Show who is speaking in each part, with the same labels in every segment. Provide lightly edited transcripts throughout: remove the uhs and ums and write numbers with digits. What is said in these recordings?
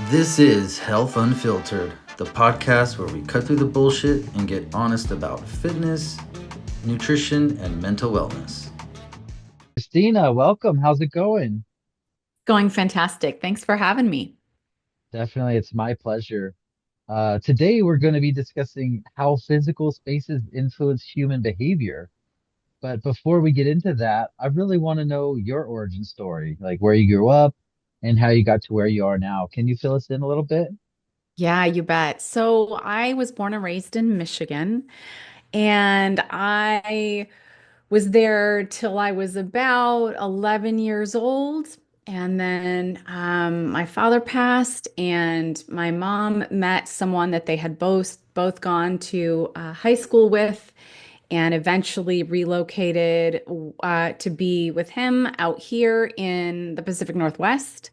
Speaker 1: This is Health Unfiltered, the podcast where we cut through the bullshit and get honest about fitness, nutrition, and mental wellness.
Speaker 2: Kristina, welcome. How's it going?
Speaker 3: Going fantastic. Thanks for having me.
Speaker 2: Definitely, it's my pleasure. Today, we're going to be discussing how physical spaces influence human behavior. But before we get into that, I really want to know your origin story, like where you grew up and how you got to where you are now. Can you fill us in a little bit?
Speaker 3: Yeah, you bet. So I was born and raised in Michigan, and I was there till I was about 11 years old. And then my father passed, and my mom met someone that they had both gone to high school with, and eventually relocated to be with him out here in the Pacific Northwest.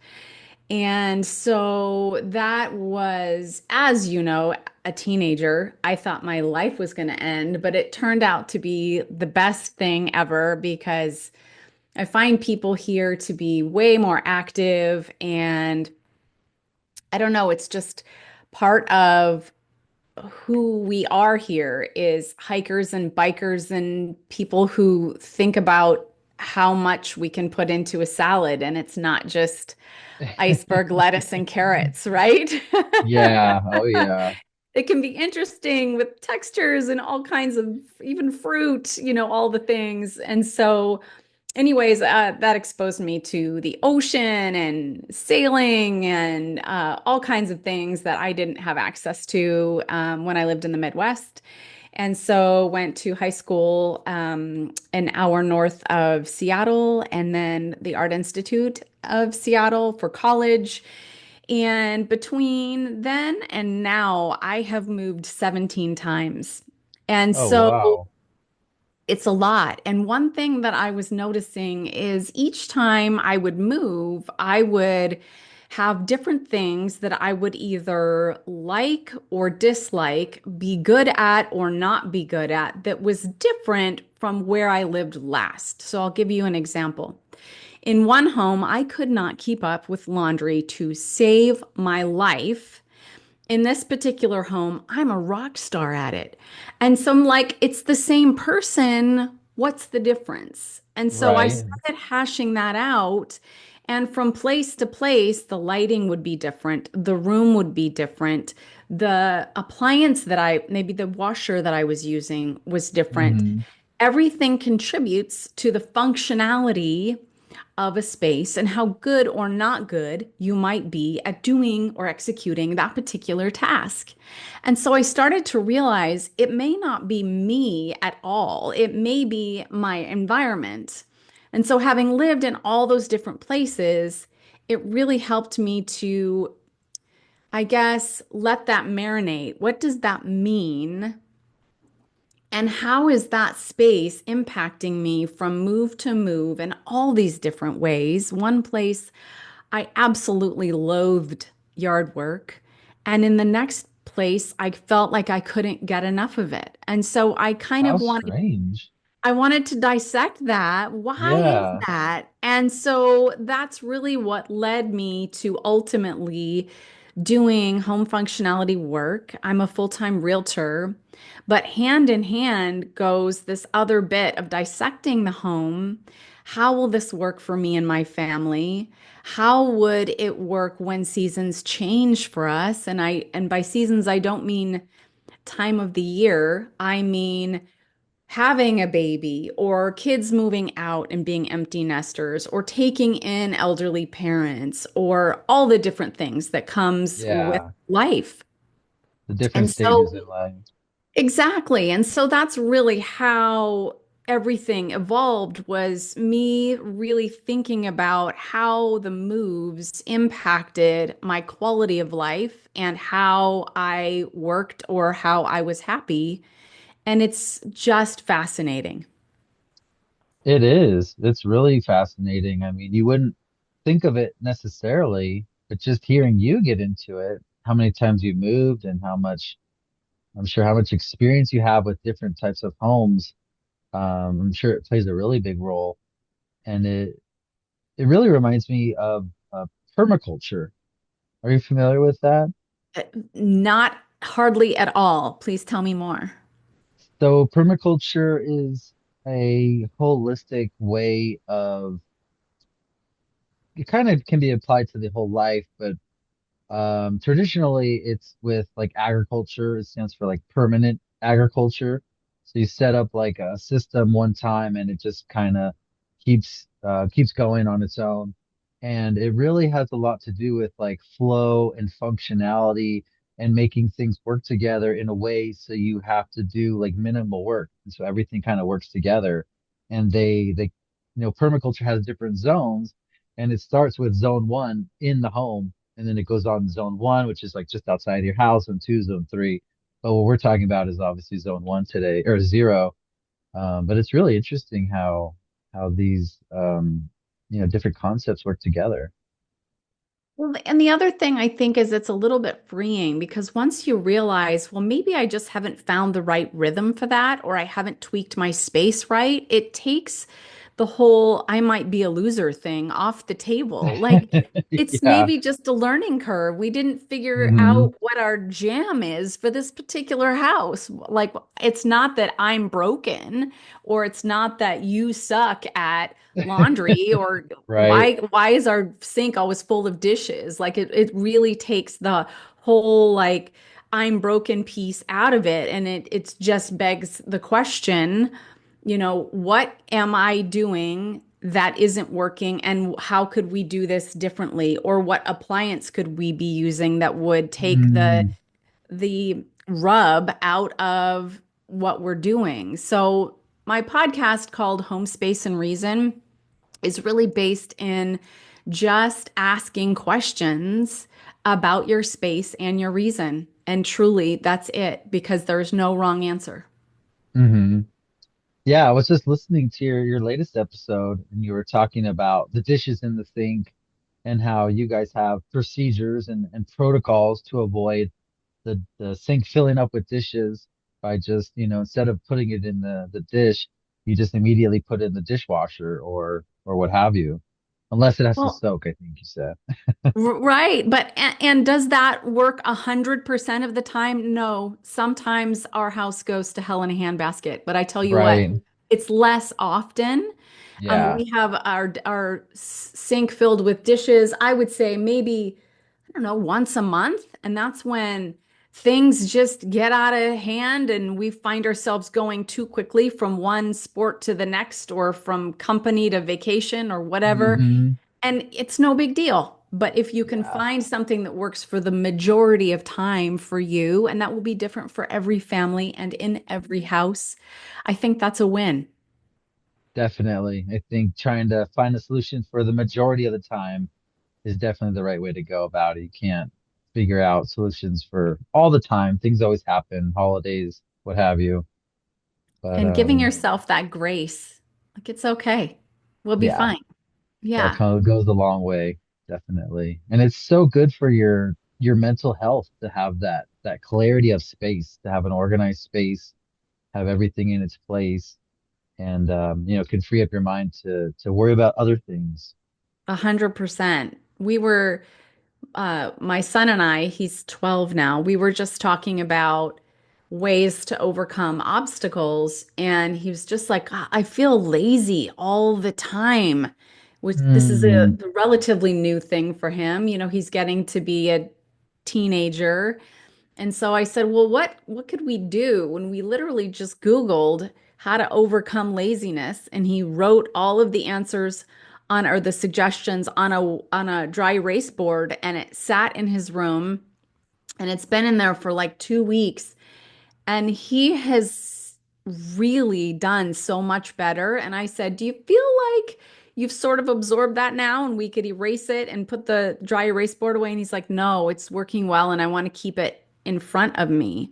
Speaker 3: And so that was, as you know, a teenager, I thought my life was going to end, but it turned out to be the best thing ever because I find people here to be way more active. And I don't know, it's just part of who we are here is hikers and bikers and people who think about how much we can put into a salad and it's not just iceberg lettuce and carrots, right?
Speaker 2: Yeah. Oh, yeah.
Speaker 3: It can be interesting with textures and all kinds of even fruit, all the things. And so, anyways, that exposed me to the ocean and sailing and all kinds of things that I didn't have access to when I lived in the Midwest. And so went to high school an hour north of Seattle and then the Art Institute of Seattle for college. And between then and now, I have moved 17 times. And
Speaker 2: Oh,
Speaker 3: so
Speaker 2: wow.
Speaker 3: it's a lot. And one thing that I was noticing is each time I would move, I would have different things that I would either like or dislike, be good at or not be good at, that was different from where I lived last. So I'll give you an example. In one home, I could not keep up with laundry to save my life. In this particular home, I'm a rock star at it. And so I'm like, it's the same person. What's the difference? And so I
Speaker 2: Right.
Speaker 3: started hashing that out. And from place to place, the lighting would be different, the room would be different, the appliance that maybe the washer that I was using was different.
Speaker 2: Hmm.
Speaker 3: Everything contributes to the functionality of a space and how good or not good you might be at doing or executing that particular task. And so I started to realize it may not be me at all, it may be my environment. And so, having lived in all those different places, it really helped me to, I guess, let that marinate. What does that mean? And how is that space impacting me from move to move in all these different ways? One place I absolutely loathed yard work. And in the next place, I felt like I couldn't get enough of it. And so
Speaker 2: How strange.
Speaker 3: I wanted to dissect that. Why is
Speaker 2: Yeah.
Speaker 3: that? And so that's really what led me to ultimately doing home functionality work. I'm a full-time realtor, but hand in hand goes this other bit of dissecting the home. How will this work for me and my family? How would it work when seasons change for us? And by seasons I don't mean time of the year. I mean having a baby or kids moving out and being empty nesters or taking in elderly parents or all the different things that comes with
Speaker 2: Yeah.
Speaker 3: life.
Speaker 2: The different
Speaker 3: And
Speaker 2: stages
Speaker 3: so
Speaker 2: in life.
Speaker 3: exactly. And so that's really how everything evolved was me really thinking about how the moves impacted my quality of life and how I worked or how I was happy. And it's just fascinating.
Speaker 2: It is. It's really fascinating. I mean, you wouldn't think of it necessarily, but just hearing you get into it, how many times you moved and how much, I'm sure how much experience you have with different types of homes. I'm sure it plays a really big role. And it really reminds me of permaculture. Are you familiar with that?
Speaker 3: Uh, Not hardly at all. Please tell me more.
Speaker 2: So permaculture is a holistic way of, it kind of can be applied to the whole life, but traditionally, it's with like agriculture. It stands for like permanent agriculture. So you set up like a system one time, and it just kind of keeps going on its own. And it really has a lot to do with like flow and functionality and making things work together in a way so you have to do like minimal work. And so everything kind of works together. And permaculture has different zones, and it starts with zone one in the home, and then it goes on to zone one, which is like just outside your house, zone two, zone three. But what we're talking about is obviously zone one today, or zero. But it's really interesting how these different concepts work together.
Speaker 3: Well, and the other thing I think is it's a little bit freeing because once you realize, well, maybe I just haven't found the right rhythm for that, or I haven't tweaked my space right, it takes the whole I might be a loser thing off the table. Like it's
Speaker 2: Yeah.
Speaker 3: maybe just a learning curve. We didn't figure
Speaker 2: Hmm.
Speaker 3: out what our jam is for this particular house. Like it's not that I'm broken, or it's not that you suck at laundry, or
Speaker 2: Right.
Speaker 3: why is our sink always full of dishes? Like it really takes the whole like I'm broken piece out of it, and it just begs the question, what am I doing that isn't working, and how could we do this differently, or what appliance could we be using that would take
Speaker 2: Mm.
Speaker 3: the rub out of what we're doing. So my podcast called Home Space and Reason is really based in just asking questions about your space and your reason. And truly, that's it, because there's no wrong answer.
Speaker 2: Hmm. Yeah, I was just listening to your latest episode, and you were talking about the dishes in the sink and how you guys have procedures and protocols to avoid the sink filling up with dishes by just, instead of putting it in the dish, you just immediately put it in the dishwasher or what have you. Unless it has to
Speaker 3: Well,
Speaker 2: soak, I think you said.
Speaker 3: right, but and does that work 100% of the time? No. Sometimes our house goes to hell in a handbasket, but I tell you what,
Speaker 2: Right.
Speaker 3: it's less often.
Speaker 2: Yeah.
Speaker 3: We have our sink filled with dishes. I would say maybe, I don't know, once a month, and that's when things just get out of hand and we find ourselves going too quickly from one sport to the next, or from company to vacation or whatever.
Speaker 2: Hmm.
Speaker 3: And it's no big deal. But if you can
Speaker 2: Yeah,
Speaker 3: find something that works for the majority of time for you, and that will be different for every family and in every house, I think that's a win.
Speaker 2: definitely. I think trying to find a solution for the majority of the time is definitely the right way to go about it. You can't figure out solutions for all the time. Things always happen, holidays, what have you. But
Speaker 3: And giving yourself that grace, like it's okay. We'll be
Speaker 2: yeah,
Speaker 3: fine.
Speaker 2: that
Speaker 3: Yeah,
Speaker 2: kind of goes a long way, definitely. And it's so good for your mental health to have that clarity of space, to have an organized space, have everything in its place, and can free up your mind to worry about other things.
Speaker 3: 100%. My son and I, he's 12 now, we were just talking about ways to overcome obstacles. And he was just like, "Ah, I feel lazy all the time." Which this is
Speaker 2: Mm,
Speaker 3: a relatively new thing for him. He's getting to be a teenager. And so I said, well, what could we do? When we literally just Googled how to overcome laziness, and he wrote all of the answers on, or the suggestions on a dry erase board, and it sat in his room, and it's been in there for like 2 weeks, and he has really done so much better. And I said, do you feel like you've sort of absorbed that now and we could erase it and put the dry erase board away? And he's like, no, it's working well and I want to keep it in front of me.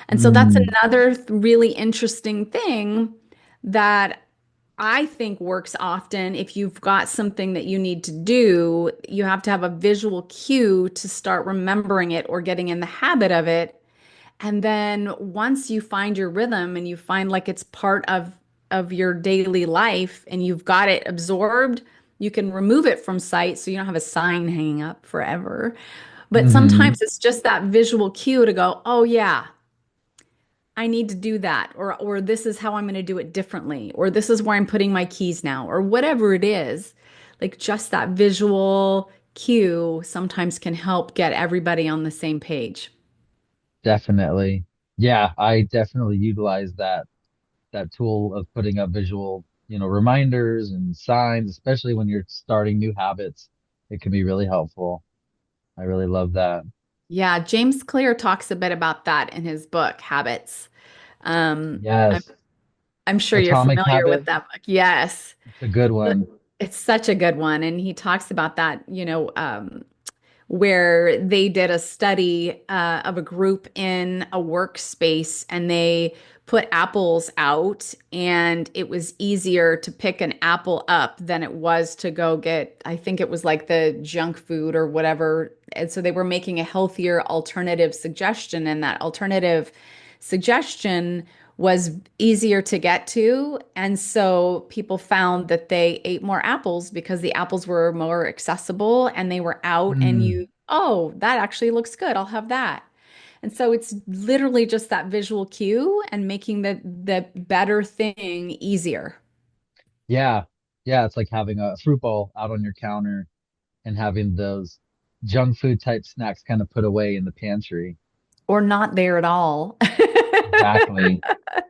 Speaker 3: And so that's
Speaker 2: mm,
Speaker 3: another really interesting thing that I think works often. If you've got something that you need to do, you have to have a visual cue to start remembering it or getting in the habit of it. And then once you find your rhythm and you find like it's part of your daily life and you've got it absorbed, you can remove it from sight so you don't have a sign hanging up forever. But
Speaker 2: Hmm.
Speaker 3: sometimes it's just that visual cue to go, oh yeah, I need to do that, or this is how I'm going to do it differently, or this is where I'm putting my keys now, or whatever it is. Like just that visual cue sometimes can help get everybody on the same page.
Speaker 2: Definitely. Yeah, I definitely utilize that tool of putting up visual, reminders and signs, especially when you're starting new habits. It can be really helpful. I really love that.
Speaker 3: Yeah, James Clear talks a bit about that in his book, Habits. Um, I'm,
Speaker 2: Yes.
Speaker 3: I'm sure you're
Speaker 2: Atomic
Speaker 3: familiar with
Speaker 2: Habits.
Speaker 3: that book. Yes.
Speaker 2: It's a good
Speaker 3: The-
Speaker 2: one.
Speaker 3: It's such a good one. And he talks about that, where they did a study of a group in a workspace and they put apples out, and it was easier to pick an apple up than it was to go get, I think it was like the junk food or whatever. And so they were making a healthier alternative suggestion, and that alternative suggestion was easier to get to. And so people found that they ate more apples because the apples were more accessible and they were out, and
Speaker 2: Mm,
Speaker 3: you, oh, that actually looks good. I'll have that. And so it's literally just that visual cue and making the better thing easier,
Speaker 2: yeah. Yeah, it's like having a fruit bowl out on your counter and having those junk food type snacks kind of put away in the pantry.
Speaker 3: or not there at all.
Speaker 2: Exactly.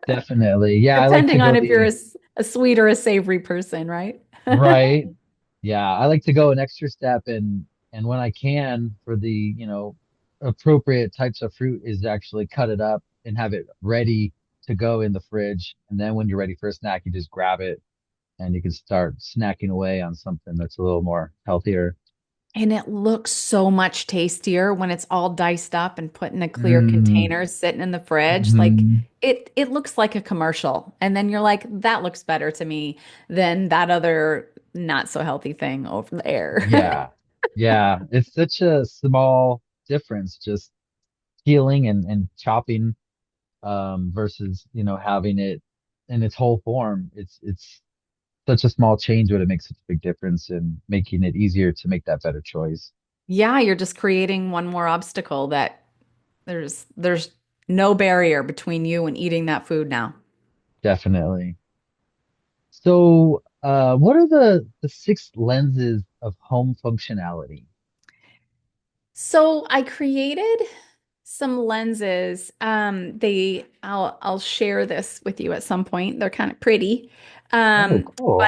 Speaker 2: Definitely. Yeah, I like to
Speaker 3: Depending
Speaker 2: go
Speaker 3: on if you're
Speaker 2: the
Speaker 3: a sweet or a savory person, right?
Speaker 2: right. Yeah, I like to go an extra step and when I can for the, appropriate types of fruit is actually cut it up and have it ready to go in the fridge. And then when you're ready for a snack, you just grab it and you can start snacking away on something that's a little more healthier.
Speaker 3: And it looks so much tastier when it's all diced up and put in a clear
Speaker 2: Mm,
Speaker 3: container sitting in the fridge. Like
Speaker 2: hmm.
Speaker 3: it looks like a commercial. And then you're like, that looks better to me than that other not so healthy thing over there.
Speaker 2: Yeah. Yeah. It's such a small difference, just peeling and chopping versus, having it in its whole form. It's such a small change, but it makes such a big difference in making it easier to make that better choice.
Speaker 3: Yeah, you're just creating one more obstacle that there's no barrier between you and eating that food now.
Speaker 2: Definitely. So, what are the six lenses of home functionality?
Speaker 3: So I created some lenses. I'll share this with you at some point. They're kind of pretty.
Speaker 2: Oh,
Speaker 3: But
Speaker 2: cool.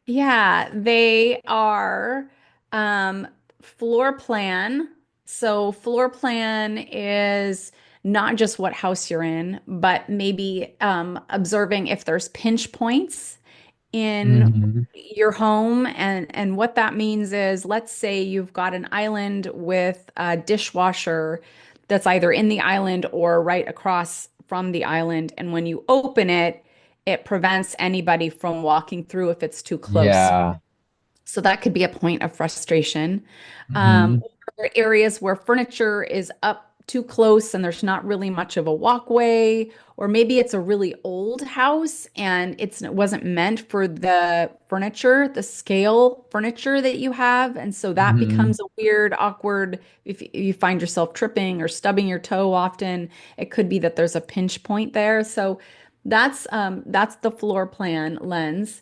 Speaker 3: yeah, they are um, floor plan. So floor plan is not just what house you're in, but maybe observing if there's pinch points in
Speaker 2: Hmm.
Speaker 3: your home. And what that means is, let's say you've got an island with a dishwasher that's either in the island or right across from the island. And when you open it, it prevents anybody from walking through if it's too close.
Speaker 2: Yeah.
Speaker 3: So that could be a point of frustration.
Speaker 2: Hmm.
Speaker 3: Or areas where furniture is up too close and there's not really much of a walkway, or maybe it's a really old house and it wasn't meant for the furniture, the scale furniture that you have. And so that
Speaker 2: Hmm.
Speaker 3: becomes a weird, awkward, if you find yourself tripping or stubbing your toe often, it could be that there's a pinch point there. So that's the floor plan lens.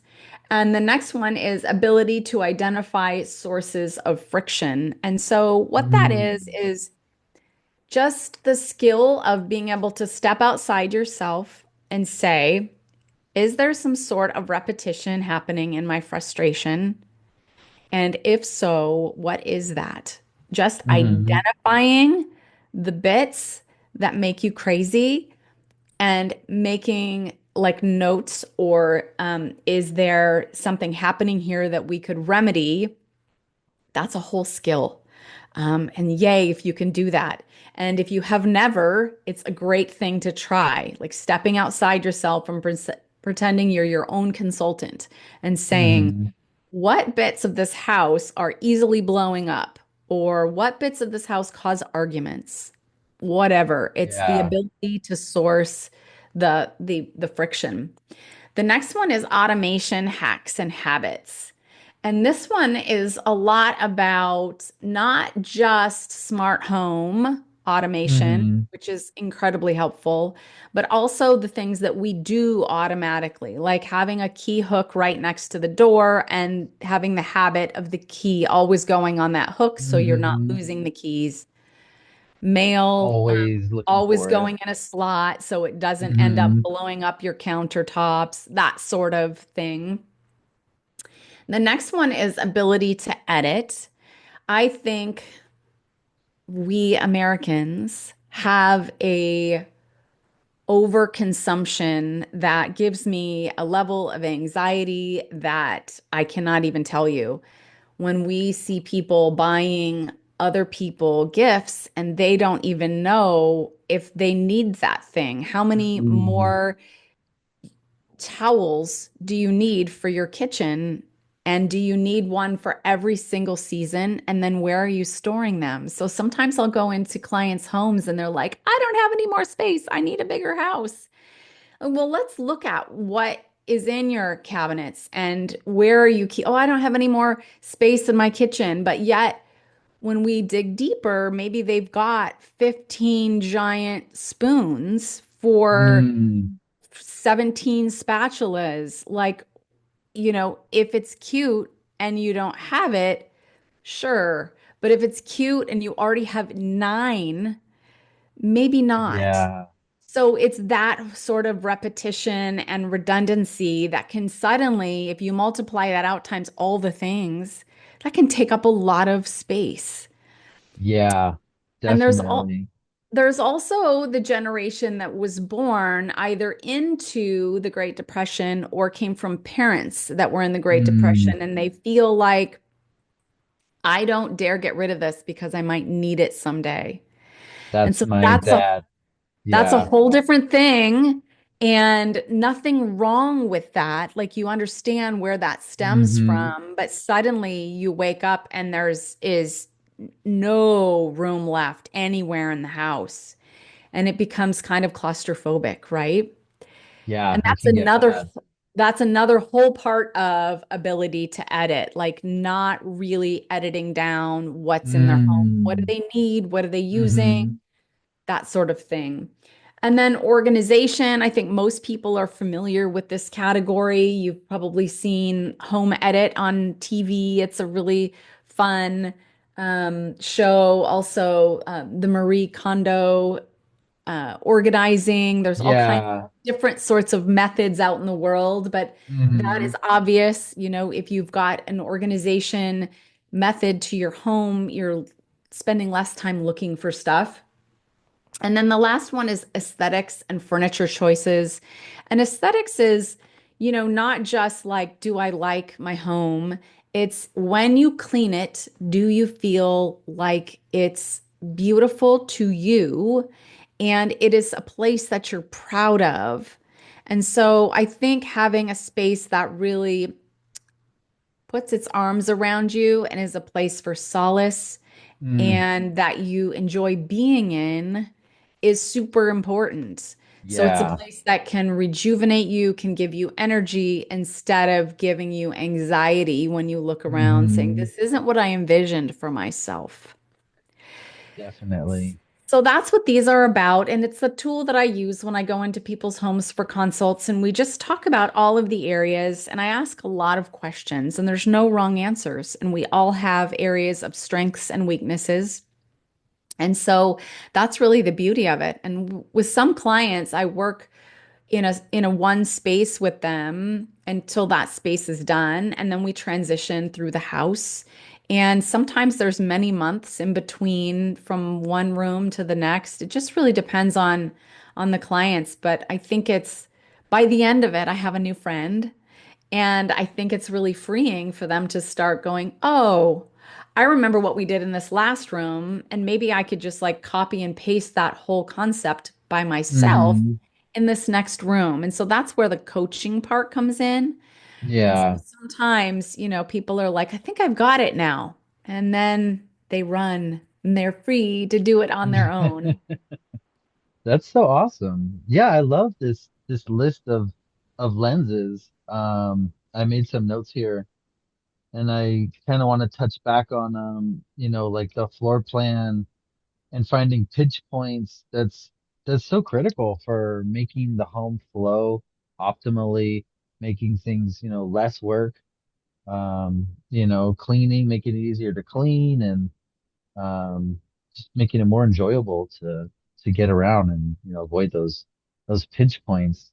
Speaker 3: And the next one is ability to identify sources of friction. And so what that
Speaker 2: Mm.
Speaker 3: is just the skill of being able to step outside yourself and say, is there some sort of repetition happening in my frustration? And if so, what is that? Just
Speaker 2: Hmm.
Speaker 3: identifying the bits that make you crazy and making like notes, or is there something happening here that we could remedy? That's a whole skill. And yay, if you can do that. And if you have never, it's a great thing to try, like stepping outside yourself and pretending you're your own consultant and saying,
Speaker 2: Hmm.
Speaker 3: what bits of this house are easily blowing up? Or what bits of this house cause arguments? Whatever. It's the
Speaker 2: Yeah.
Speaker 3: ability to source the friction. The next one is automation hacks and habits. And this one is a lot about not just smart home automation,
Speaker 2: Hmm.
Speaker 3: which is incredibly helpful, but also the things that we do automatically, like having a key hook right next to the door and having the habit of the key always going on that hook so you're not
Speaker 2: Hmm.
Speaker 3: losing the keys. Mail,
Speaker 2: Always looking
Speaker 3: always
Speaker 2: for it.
Speaker 3: going in a slot so it doesn't end up
Speaker 2: Hmm.
Speaker 3: blowing up your countertops, that sort of thing. The next one is ability to edit. I think we Americans have a overconsumption that gives me a level of anxiety that I cannot even tell you. When we see people buying other people gifts and they don't even know if they need that thing, how many
Speaker 2: Hmm.
Speaker 3: more towels do you need for your kitchen? And do you need one for every single season? And then where are you storing them? So sometimes I'll go into clients' homes and they're like, I don't have any more space. I need a bigger house. Well, let's look at what is in your cabinets and where are you keep. Oh, I don't have any more space in my kitchen. But yet, when we dig deeper, maybe they've got 15 giant spoons for
Speaker 2: Mm.
Speaker 3: 17 spatulas. Like, if it's cute and you don't have it, sure. But if it's cute and you already have nine, maybe not.
Speaker 2: Yeah.
Speaker 3: So it's that sort of repetition and redundancy that can suddenly, if you multiply that out times all the things, that can take up a lot of space.
Speaker 2: Yeah.
Speaker 3: And
Speaker 2: Definitely.
Speaker 3: there's also the generation that was born either into the Great Depression or came from parents that were in the Great
Speaker 2: Mm.
Speaker 3: Depression, and they feel like I don't dare get rid of this because I might need it someday. And
Speaker 2: That's
Speaker 3: so
Speaker 2: my
Speaker 3: that's a
Speaker 2: dad.
Speaker 3: That's a
Speaker 2: Yeah.
Speaker 3: whole different thing, and nothing wrong with that. Like you understand where that stems
Speaker 2: Hmm.
Speaker 3: from, but suddenly you wake up and there's is no room left anywhere in the house, and it becomes kind of claustrophobic, right?
Speaker 2: Yeah,
Speaker 3: And
Speaker 2: it can get bad.
Speaker 3: that's another whole part of ability to edit, like not really editing down what's in their home. What do
Speaker 2: Mm.
Speaker 3: they need? What are they using?
Speaker 2: Hmm.
Speaker 3: That sort of thing. And then organization, I think most people are familiar with this category. You've probably seen Home Edit on TV. It's a really fun show. Also, the Marie Kondo organizing. There's all kinds
Speaker 2: Yeah.
Speaker 3: of different sorts of methods out in the world, but that is
Speaker 2: Hmm.
Speaker 3: obvious. If you've got an organization method to your home, you're spending less time looking for stuff. And then the last one is aesthetics and furniture choices. And aesthetics is, not just like, do I like my home? It's when you clean it, do you feel like it's beautiful to you? And it is a place that you're proud of. And so I think having a space that really puts its arms around you and is a place for solace
Speaker 2: Mm.
Speaker 3: and that you enjoy being in is super important. So it's a
Speaker 2: Yeah.
Speaker 3: place that can rejuvenate you, can give you energy instead of giving you anxiety when you look around saying,
Speaker 2: Hmm.
Speaker 3: this isn't what I envisioned for myself.
Speaker 2: Definitely.
Speaker 3: So that's what these are about. And it's a tool that I use when I go into people's homes for consults. And we just talk about all of the areas. And I ask a lot of questions, and there's no wrong answers. And we all have areas of strengths and weaknesses. And so that's really the beauty of it. And with some clients, I work in a one space with them until that space is done, and then we transition through the house. And sometimes there's many months in between from one room to the next. It just really depends on the clients, but I think it's by the end of it, I have a new friend. And I think it's really freeing for them to start going, oh, I remember what we did in this last room, and maybe I could just like copy and paste that whole concept by myself
Speaker 2: Hmm.
Speaker 3: in this next room. And so that's where the coaching part comes in. And so
Speaker 2: Yeah.
Speaker 3: sometimes, people are like, I think I've got it now. And then they run and they're free to do it on their own.
Speaker 2: That's so awesome. Yeah, I love this list of lenses. I made some notes here and I kind of want to touch back on like the floor plan and finding pinch points. That's so critical for making the home flow optimally, making things, less work, cleaning, making it easier to clean and just making it more enjoyable to get around and avoid those pinch points.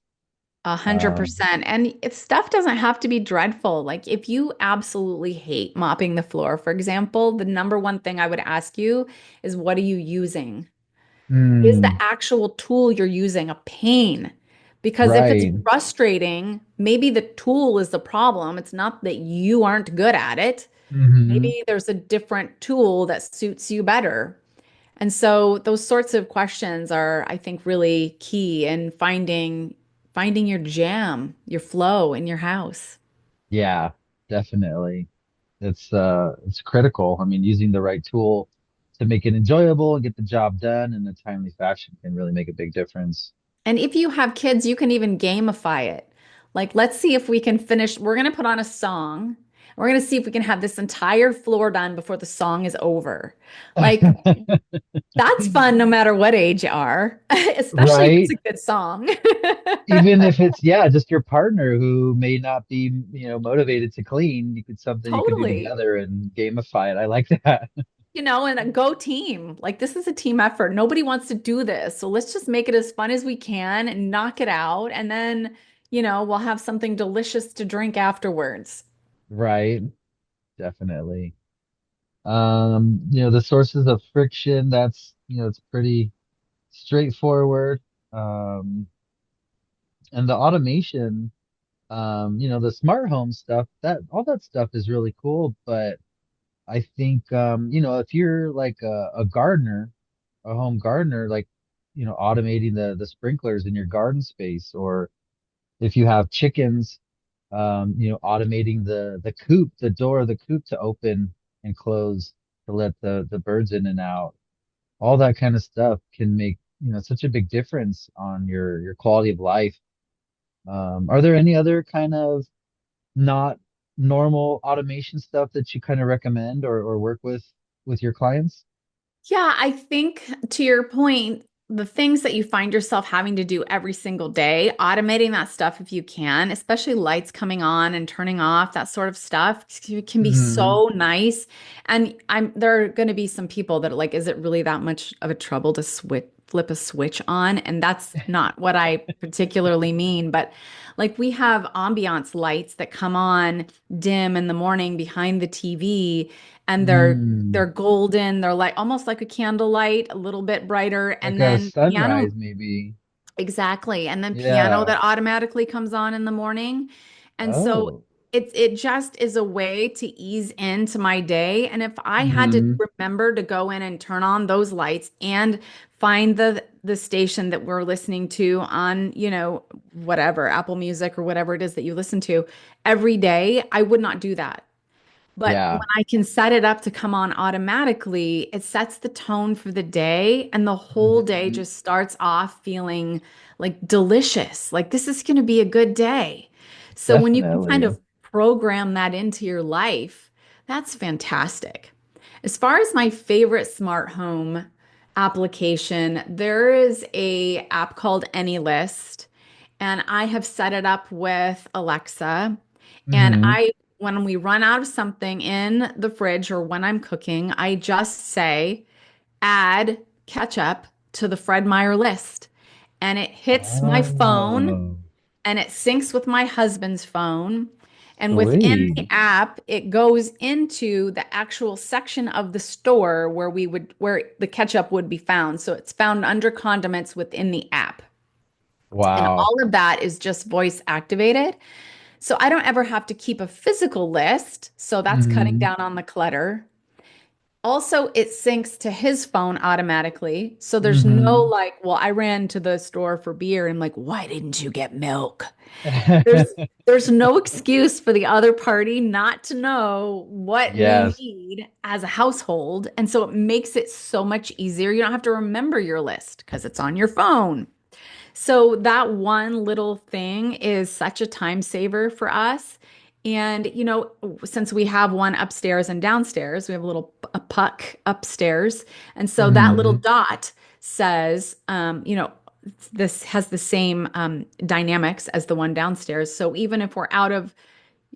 Speaker 3: A hundred
Speaker 2: Um,
Speaker 3: percent. And if stuff doesn't have to be dreadful, like if you absolutely hate mopping the floor, for example, the number one thing I would ask you is what are you using? Is the
Speaker 2: mm,
Speaker 3: actual tool you're using a pain? Because if it's
Speaker 2: right.
Speaker 3: frustrating, maybe the tool is the problem. It's not that you aren't good at it.
Speaker 2: Hmm.
Speaker 3: Maybe there's a different tool that suits you better. And so those sorts of questions are, I think, really key in finding your jam, your flow in your house.
Speaker 2: Yeah, definitely. It's critical. I mean, using the right tool to make it enjoyable and get the job done in a timely fashion can really make a big difference.
Speaker 3: And if you have kids, you can even gamify it. Like, let's see if we can finish. We're going to put on a song. We're going to see if we can have this entire floor done before the song is over. Like, that's fun no matter what age you are, especially if it's
Speaker 2: Right?
Speaker 3: a good song.
Speaker 2: Even if it's, yeah, just your partner who may not be, motivated to clean, you could something you could do
Speaker 3: Totally.
Speaker 2: together and gamify it. I like that.
Speaker 3: And a go team. Like this is a team effort. Nobody wants to do this. So let's just make it as fun as we can and knock it out. And then, we'll have something delicious to drink afterwards.
Speaker 2: Right? Definitely. The sources of friction, it's pretty straightforward. Um, and the automation, the smart home stuff, that all that stuff is really cool. But I think, if you're like a gardener, a home gardener, like, automating the sprinklers in your garden space, or if you have chickens, automating the coop, the door of the coop to open and close to let the birds in and out. All that kind of stuff can make, such a big difference on your quality of life. Are there any other kind of not normal automation stuff that you kind of recommend or work with your clients?
Speaker 3: Yeah, I think to your point, the things that you find yourself having to do every single day, automating that stuff if you can, especially lights coming on and turning off, that sort of stuff can be
Speaker 2: Hmm.
Speaker 3: so nice. And there are going to be some people that are like, is it really that much of a trouble to flip a switch on? And that's not what I particularly mean, but like we have ambiance lights that come on dim in the morning behind the TV and they're
Speaker 2: Mm,
Speaker 3: golden. They're like almost like a candlelight, a little bit brighter.
Speaker 2: like
Speaker 3: And
Speaker 2: a
Speaker 3: then piano,
Speaker 2: sunrise, maybe.
Speaker 3: exactly. And then piano
Speaker 2: Yeah.
Speaker 3: that automatically comes on in the morning. And so
Speaker 2: Oh.
Speaker 3: it just is a way to ease into my day. And if I had to
Speaker 2: Hmm.
Speaker 3: remember to go in and turn on those lights and find the station that we're listening to on, whatever, Apple Music or whatever it is that you listen to every day, I would not do that. But when
Speaker 2: Yeah.
Speaker 3: I can set it up to come on automatically, it sets the tone for the day, and the whole day
Speaker 2: Hmm.
Speaker 3: just starts off feeling like delicious. Like this is going to be a good day. So when you can kind
Speaker 2: Definitely.
Speaker 3: of program that into your life, that's fantastic. As far as my favorite smart home application, there is a app called AnyList, and I have set it up with Alexa. And
Speaker 2: Hmm.
Speaker 3: when we run out of something in the fridge or when I'm cooking, I just say, add ketchup to the Fred Meyer list. And it hits my phone
Speaker 2: Oh,
Speaker 3: and it syncs with my husband's phone. And within
Speaker 2: sweet.
Speaker 3: the app, it goes into the actual section of the store where the ketchup would be found. So it's found under condiments within the app. And
Speaker 2: Wow.
Speaker 3: all of that is just voice activated. So I don't ever have to keep a physical list. So that's cutting
Speaker 2: Hmm.
Speaker 3: down on the clutter. Also, it syncs to his phone automatically. So there's no
Speaker 2: Hmm.
Speaker 3: like, well, I ran to the store for beer and I'm like, why didn't you get milk? There's there's no excuse for the other party not to know what we
Speaker 2: Yes,
Speaker 3: need as a household. And so it makes it so much easier. You don't have to remember your list because it's on your phone. So that one little thing is such a time saver for us. And, since we have one upstairs and downstairs, we have a puck upstairs. And so that little
Speaker 2: Hmm.
Speaker 3: dot says, this has the same dynamics as the one downstairs. So even if we're out of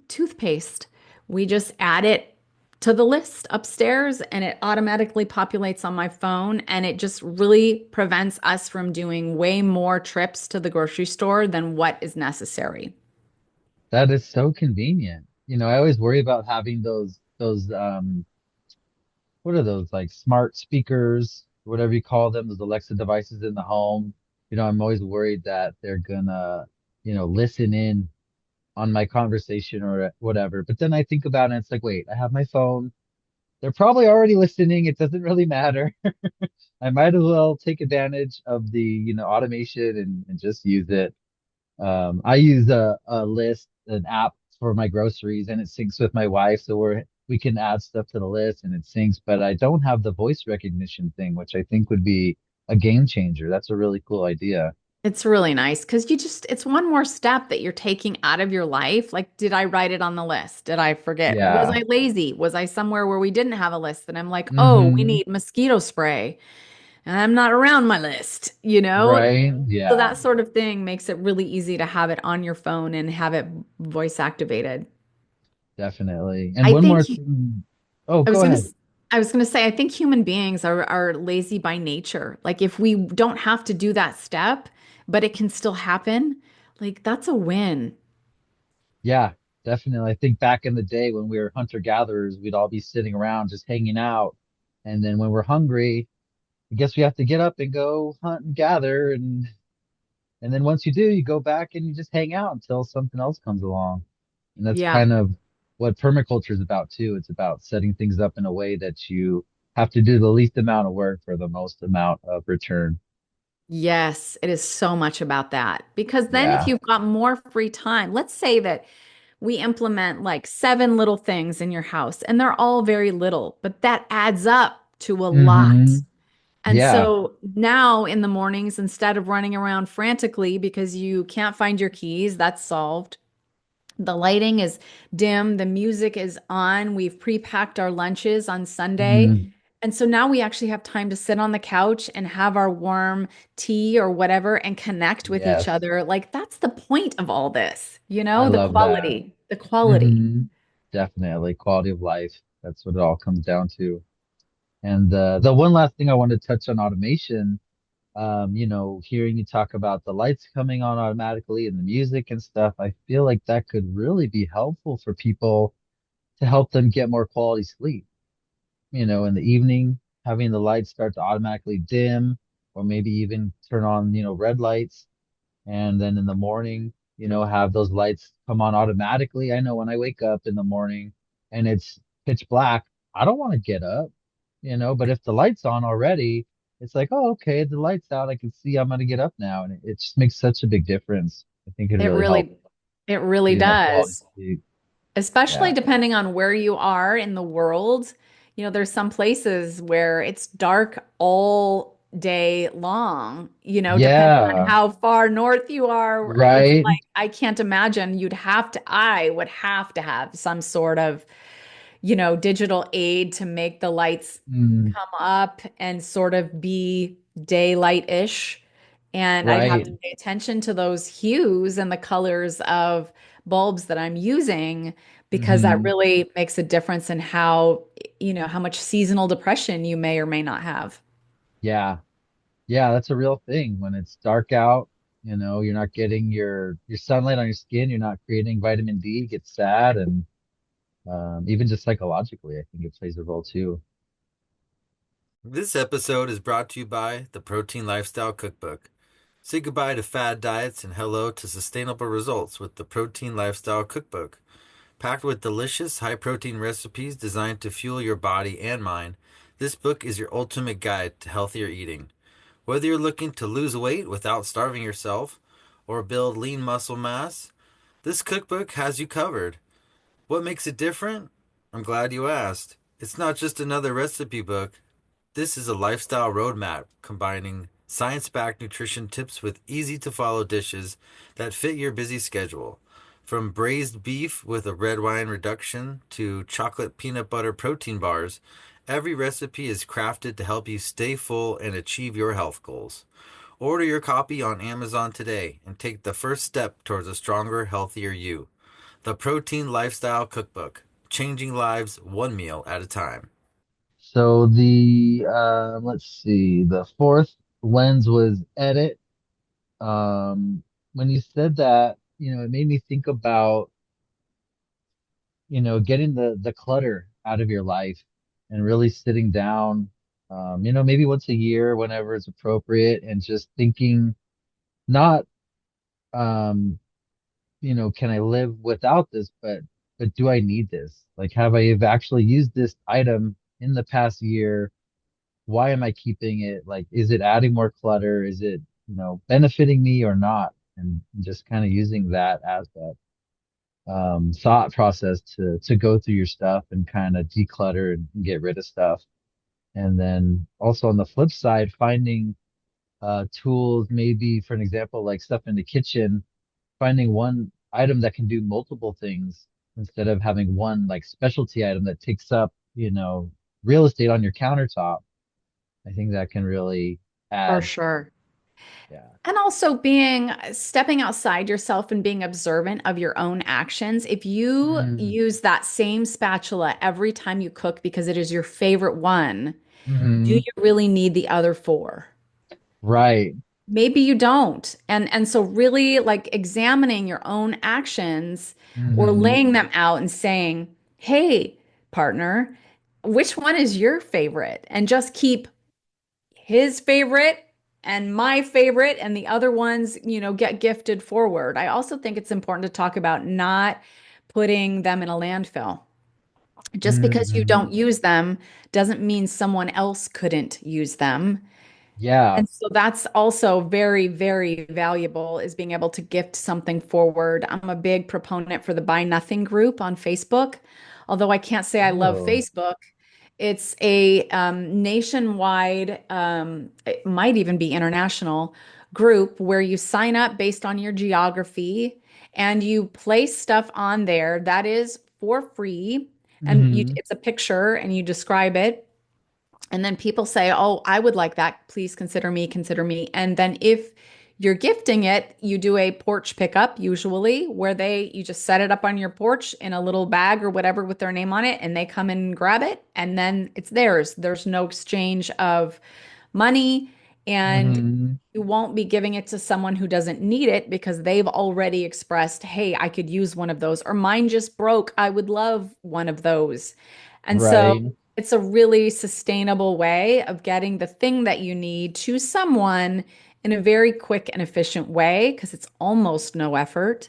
Speaker 3: toothpaste, we just add it to the list upstairs and it automatically populates on my phone. And it just really prevents us from doing way more trips to the grocery store than what is necessary.
Speaker 2: That is so convenient. I always worry about having those what are those, like smart speakers, whatever you call them, those Alexa devices in the home. I'm always worried that they're gonna, listen in on my conversation or whatever. But then I think about it and it's like, wait, I have my phone. They're probably already listening. It doesn't really matter. I might as well take advantage of the, automation and just use it. I use a list, an app for my groceries, and it syncs with my wife, so we can add stuff to the list and it syncs. But I don't have the voice recognition thing, which I think would be a game changer. That's a really cool idea.
Speaker 3: It's really nice because it's one more step that you're taking out of your life. Like, did I write it on the list? Did I forget? Was
Speaker 2: Yeah.
Speaker 3: I lazy? Was I somewhere where we didn't have a list? And I'm like, oh, we
Speaker 2: Hmm.
Speaker 3: need mosquito spray. And I'm not around my list, you know?
Speaker 2: Right.
Speaker 3: So
Speaker 2: Yeah,
Speaker 3: that sort of thing makes it really easy to have it on your phone and have it voice activated.
Speaker 2: definitely. And
Speaker 3: I
Speaker 2: one more
Speaker 3: think
Speaker 2: thing. Oh,
Speaker 3: I was
Speaker 2: go
Speaker 3: gonna
Speaker 2: ahead.
Speaker 3: s- I was gonna say I think human beings are lazy by nature. Like if we don't have to do that step, but it can still happen, like that's a win.
Speaker 2: Yeah, definitely. I think back in the day when we were hunter-gatherers, we'd all be sitting around just hanging out. And then when we're hungry, I guess we have to get up and go hunt and gather. And then once you do, you go back and you just hang out until something else comes along. And that's
Speaker 3: Yeah.
Speaker 2: kind of what permaculture is about too. It's about setting things up in a way that you have to do the least amount of work for the most amount of return.
Speaker 3: Yes, it is so much about that. Because then if
Speaker 2: Yeah.
Speaker 3: you've got more free time, let's say that we implement like seven little things in your house and they're all very little, but that adds up to a lot.
Speaker 2: Hmm.
Speaker 3: And
Speaker 2: Yeah.
Speaker 3: so now in the mornings, instead of running around frantically because you can't find your keys, that's solved. The lighting is dim, the music is on. We've pre-packed our lunches on Sunday.
Speaker 2: Hmm.
Speaker 3: And so now we actually have time to sit on the couch and have our warm tea or whatever and connect with each
Speaker 2: Yes.
Speaker 3: other. Like that's the point of all this,
Speaker 2: I
Speaker 3: the
Speaker 2: love that.
Speaker 3: quality, the quality.
Speaker 2: Hmm. Definitely. Quality of life. That's what it all comes down to. And the one last thing I wanted to touch on automation, hearing you talk about the lights coming on automatically and the music and stuff, I feel like that could really be helpful for people to help them get more quality sleep. In the evening, having the lights start to automatically dim, or maybe even turn on, red lights. And then in the morning, have those lights come on automatically. I know when I wake up in the morning and it's pitch black, I don't want to get up, but if the light's on already, it's like, oh, okay, the light's out. I can see I'm going to get up now. And it just makes such a big difference. I think it
Speaker 3: It
Speaker 2: really helps
Speaker 3: really, it really
Speaker 2: getting that quality
Speaker 3: does.
Speaker 2: sleep.
Speaker 3: Especially
Speaker 2: Yeah.
Speaker 3: depending on where you are in the world. There's some places where it's dark all day long, depending on
Speaker 2: Yeah.
Speaker 3: how far north you are. It's
Speaker 2: Right.
Speaker 3: like I can't imagine I would have to have some sort of, digital aid to make the lights
Speaker 2: Mm,
Speaker 3: come up and sort of be daylight-ish. And I'd have
Speaker 2: right.
Speaker 3: to pay attention to those hues and the colors of bulbs that I'm using because that
Speaker 2: Hmm.
Speaker 3: really makes a difference in how much seasonal depression you may or may not have.
Speaker 2: Yeah. Yeah, that's a real thing. When it's dark out, you're not getting your sunlight on your skin, you're not creating vitamin D, you get sad, and even just psychologically, I think it plays a role too.
Speaker 1: This episode is brought to you by the Protein Lifestyle Cookbook. Say goodbye to fad diets and hello to sustainable results with the Protein Lifestyle Cookbook. Packed with delicious, high protein recipes designed to fuel your body and mind, this book is your ultimate guide to healthier eating. Whether you're looking to lose weight without starving yourself or build lean muscle mass, this cookbook has you covered. What makes it different? I'm glad you asked. It's not just another recipe book. This is a lifestyle roadmap combining science backed nutrition tips with easy to follow dishes that fit your busy schedule. From braised beef with a red wine reduction to chocolate peanut butter protein bars, every recipe is crafted to help you stay full and achieve your health goals. Order your copy on Amazon today and take the first step towards a stronger, healthier you. The Protein Lifestyle Cookbook, changing lives one meal at a time.
Speaker 2: So the let's see, the fourth lens was edit. When you said that, it made me think about, getting the clutter out of your life and really sitting down, maybe once a year, whenever it's appropriate, and just thinking not, um, can I live without this, but do I need this? Like, have I have actually used this item in the past year? Why am I keeping it? Like, is it adding more clutter? Is it, benefiting me or not? And just kind of using that as that thought process to go through your stuff and kind of declutter and get rid of stuff. And then also on the flip side, finding tools, maybe for an example, like stuff in the kitchen, finding one item that can do multiple things instead of having one like specialty item that takes up, real estate on your countertop. I think that can really
Speaker 3: For
Speaker 2: add.
Speaker 3: sure.
Speaker 2: Yeah.
Speaker 3: And also being stepping outside yourself and being observant of your own actions. If you
Speaker 2: Mm.
Speaker 3: use that same spatula every time you cook because it is your favorite one, do
Speaker 2: Hmm.
Speaker 3: you really need the other four?
Speaker 2: Right.
Speaker 3: Maybe you don't. And so really like examining your own actions or
Speaker 2: Hmm.
Speaker 3: laying them out and saying, "Hey, partner, which one is your favorite?" And just keep his favorite and my favorite and the other ones, get gifted forward. I also think it's important to talk about not putting them in a landfill. Just because you
Speaker 2: Hmm.
Speaker 3: don't use them doesn't mean someone else couldn't use them.
Speaker 2: Yeah.
Speaker 3: And so that's also very, very valuable is being able to gift something forward. I'm a big proponent for the Buy Nothing group on Facebook. Although I can't say I love
Speaker 2: Oh.
Speaker 3: Facebook, it's a nationwide, it might even be international group where you sign up based on your geography and you place stuff on there that is for free. And
Speaker 2: Hmm.
Speaker 3: it's a picture and you describe it. And then people say, "Oh, I would like that. Please consider me, consider me." And then if you're gifting it, you do a porch pickup usually where you just set it up on your porch in a little bag or whatever with their name on it and they come and grab it and then it's theirs. There's no exchange of money and
Speaker 2: Hmm.
Speaker 3: you won't be giving it to someone who doesn't need it because they've already expressed, "Hey, I could use one of those," or "Mine just broke. I would love one of those." And so
Speaker 2: Right.
Speaker 3: it's a really sustainable way of getting the thing that you need to someone in a very quick and efficient way because it's almost no effort.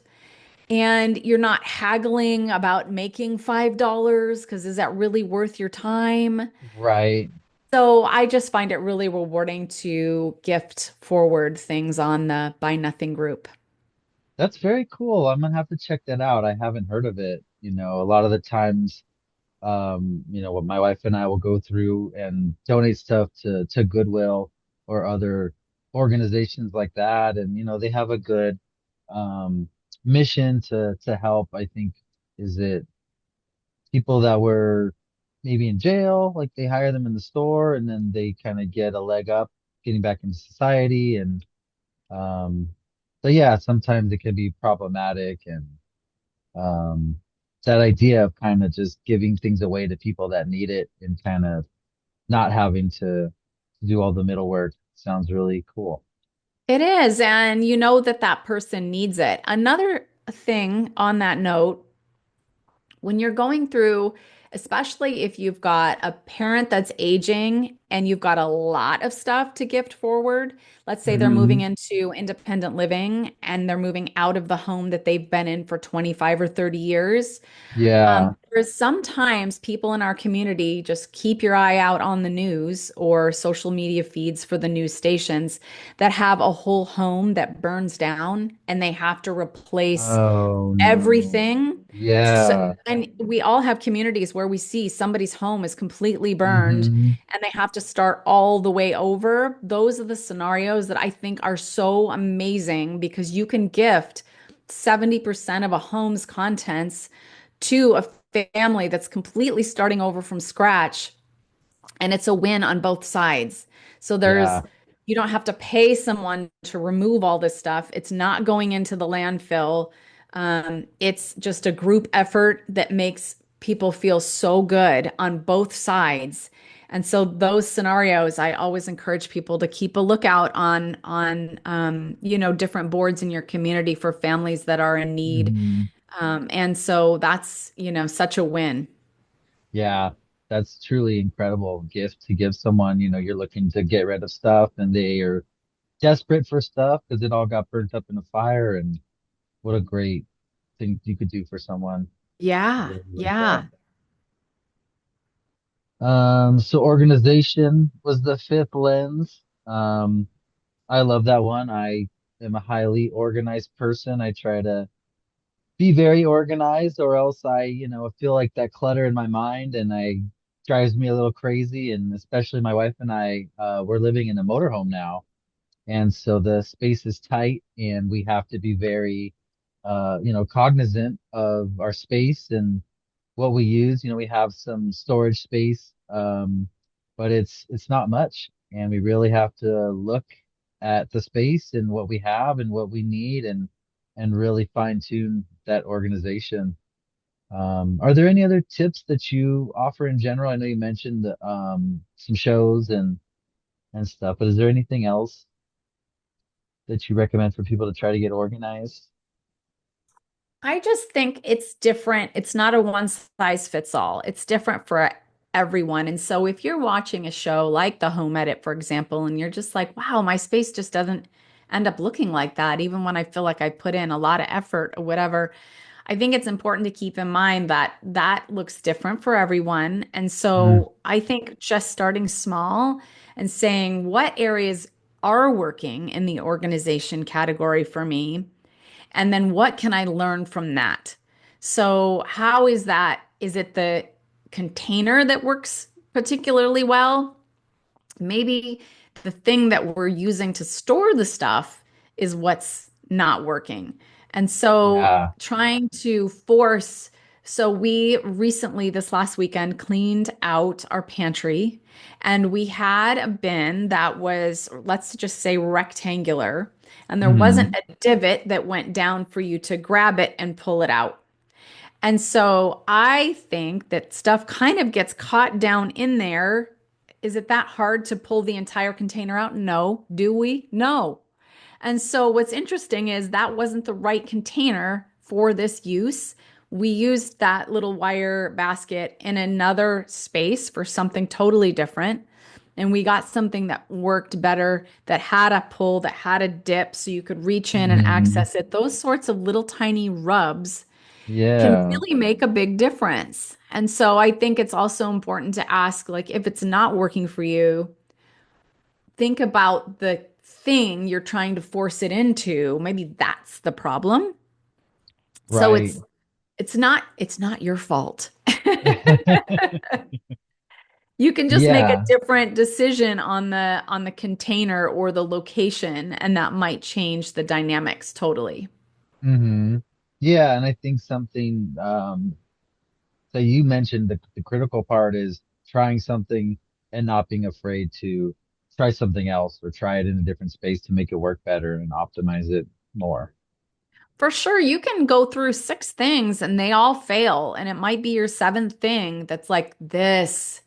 Speaker 3: And you're not haggling about making $5 because is that really worth your time?
Speaker 2: Right.
Speaker 3: So I just find it really rewarding to gift forward things on the Buy Nothing group.
Speaker 2: That's very cool. I'm gonna have to check that out. I haven't heard of it. A lot of the times, what my wife and I will go through and donate stuff to Goodwill or other organizations like that. And, they have a good mission to help. I think is it people that were maybe in jail, like they hire them in the store and then they kind of get a leg up getting back into society. And um, so yeah, sometimes it can be problematic and um, that idea of kind of just giving things away to people that need it and kind of not having to do all the middle work sounds really cool.
Speaker 3: It is, and you know that that person needs it. Another thing on that note, when you're going through, especially if you've got a parent that's aging and you've got a lot of stuff to gift forward, let's say they're moving
Speaker 2: Hmm.
Speaker 3: into independent living and they're moving out of the home that they've been in for 25 or 30 years.
Speaker 2: Yeah.
Speaker 3: There's sometimes people in our community just keep your eye out on the news or social media feeds for the news stations that have a whole home that burns down and they have to replace
Speaker 2: Oh no.
Speaker 3: everything. So,
Speaker 2: Yeah.
Speaker 3: and we all have communities where we see somebody's home is completely burned
Speaker 2: Hmm.
Speaker 3: and they have to start all the way over. Those are the scenarios that I think are so amazing because you can gift 70% of a home's contents to a family that's completely starting over from scratch, and it's a win on both sides. So
Speaker 2: Yeah.
Speaker 3: you don't have to pay someone to remove all this stuff. It's not going into the landfill. It's just a group effort that makes people feel so good on both sides. And so those scenarios, I always encourage people to keep a lookout on different boards in your community for families that are in need.
Speaker 2: Hmm.
Speaker 3: And so that's, such a win.
Speaker 2: Yeah. That's truly incredible gift to give someone, you're looking to get rid of stuff and they are desperate for stuff because it all got burnt up in a fire. And what a great thing you could do for someone. I
Speaker 3: Yeah,
Speaker 2: really like that.
Speaker 3: yeah.
Speaker 2: So organization was the fifth lens. I love that one. I am a highly organized person. I try to be very organized or else I feel like that clutter in my mind and I drives me a little crazy. And especially my wife and I, we're living in a motorhome now. And so the space is tight and we have to be very, cognizant of our space and what we use. We have some storage space, but it's not much. And we really have to look at the space and what we have and what we need and really fine tune that organization. Are there any other tips that you offer in general? I know you mentioned some shows and stuff, but is there anything else that you recommend for people to try to get organized?
Speaker 3: I just think it's different. It's not a one size fits all. It's different for everyone. And so if you're watching a show like The Home Edit, for example, and you're just like, wow, my space just doesn't end up looking like that, even when I feel like I put in a lot of effort or whatever, I think it's important to keep in mind that that looks different for everyone. And
Speaker 2: Mm,
Speaker 3: so I think just starting small and saying what areas are working in the organization category for me, and then what can I learn from that? So, how is that? Is it the container that works particularly well? Maybe the thing that we're using to store the stuff is what's not working. And so
Speaker 2: yeah.
Speaker 3: trying to force, so we recently, this last weekend, cleaned out our pantry and we had a bin that was, let's just say, rectangular. And there wasn't
Speaker 2: Hmm.
Speaker 3: a divot that went down for you to grab it and pull it out. And so I think that stuff kind of gets caught down in there. Is it that hard to pull the entire container out? No. Do we? No. And so what's interesting is that wasn't the right container for this use. We used that little wire basket in another space for something totally different. And we got something that worked better, that had a pull, that had a dip, so you could reach in and
Speaker 2: Hmm.
Speaker 3: access it. Those sorts of little tiny rubs can
Speaker 2: Yeah.
Speaker 3: really make a big difference. And so I think it's also important to ask, like, if it's not working for you, think about the thing you're trying to force it into. Maybe that's the problem. So
Speaker 2: Right.
Speaker 3: it's not your fault. You can just make a
Speaker 2: Yeah.
Speaker 3: different decision on the container or the location, and that might change the dynamics totally.
Speaker 2: Hmm. Yeah, and I think something so you mentioned the critical part is trying something and not being afraid to try something else or try it in a different space to make it work better and optimize it more.
Speaker 3: For sure, you can go through six things and they all fail, and it might be your seventh thing that's like this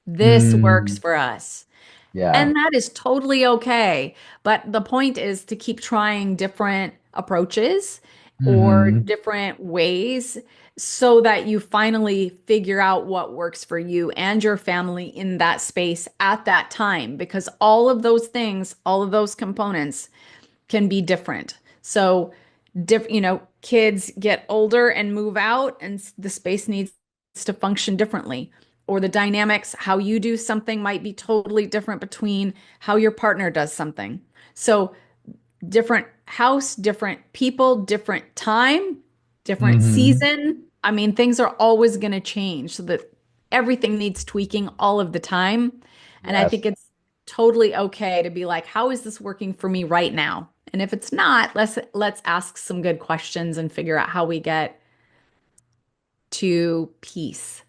Speaker 3: works
Speaker 2: Mm,
Speaker 3: for us.
Speaker 2: yeah.
Speaker 3: And that is totally okay. But the point is to keep trying different approaches or
Speaker 2: Hmm.
Speaker 3: different ways so that you finally figure out what works for you and your family in that space at that time. Because all of those things, all of those components can be different. So, kids get older and move out, and the space needs to function differently. Or the dynamics, how you do something might be totally different between how your partner does something. So, different house, different people, different time, different
Speaker 2: Hmm.
Speaker 3: season. I mean, things are always going to change so that everything needs tweaking all of the time. And I think
Speaker 2: Yes.
Speaker 3: it's totally okay to be like, how is this working for me right now? And if it's not, let's ask some good questions and figure out how we get to peace.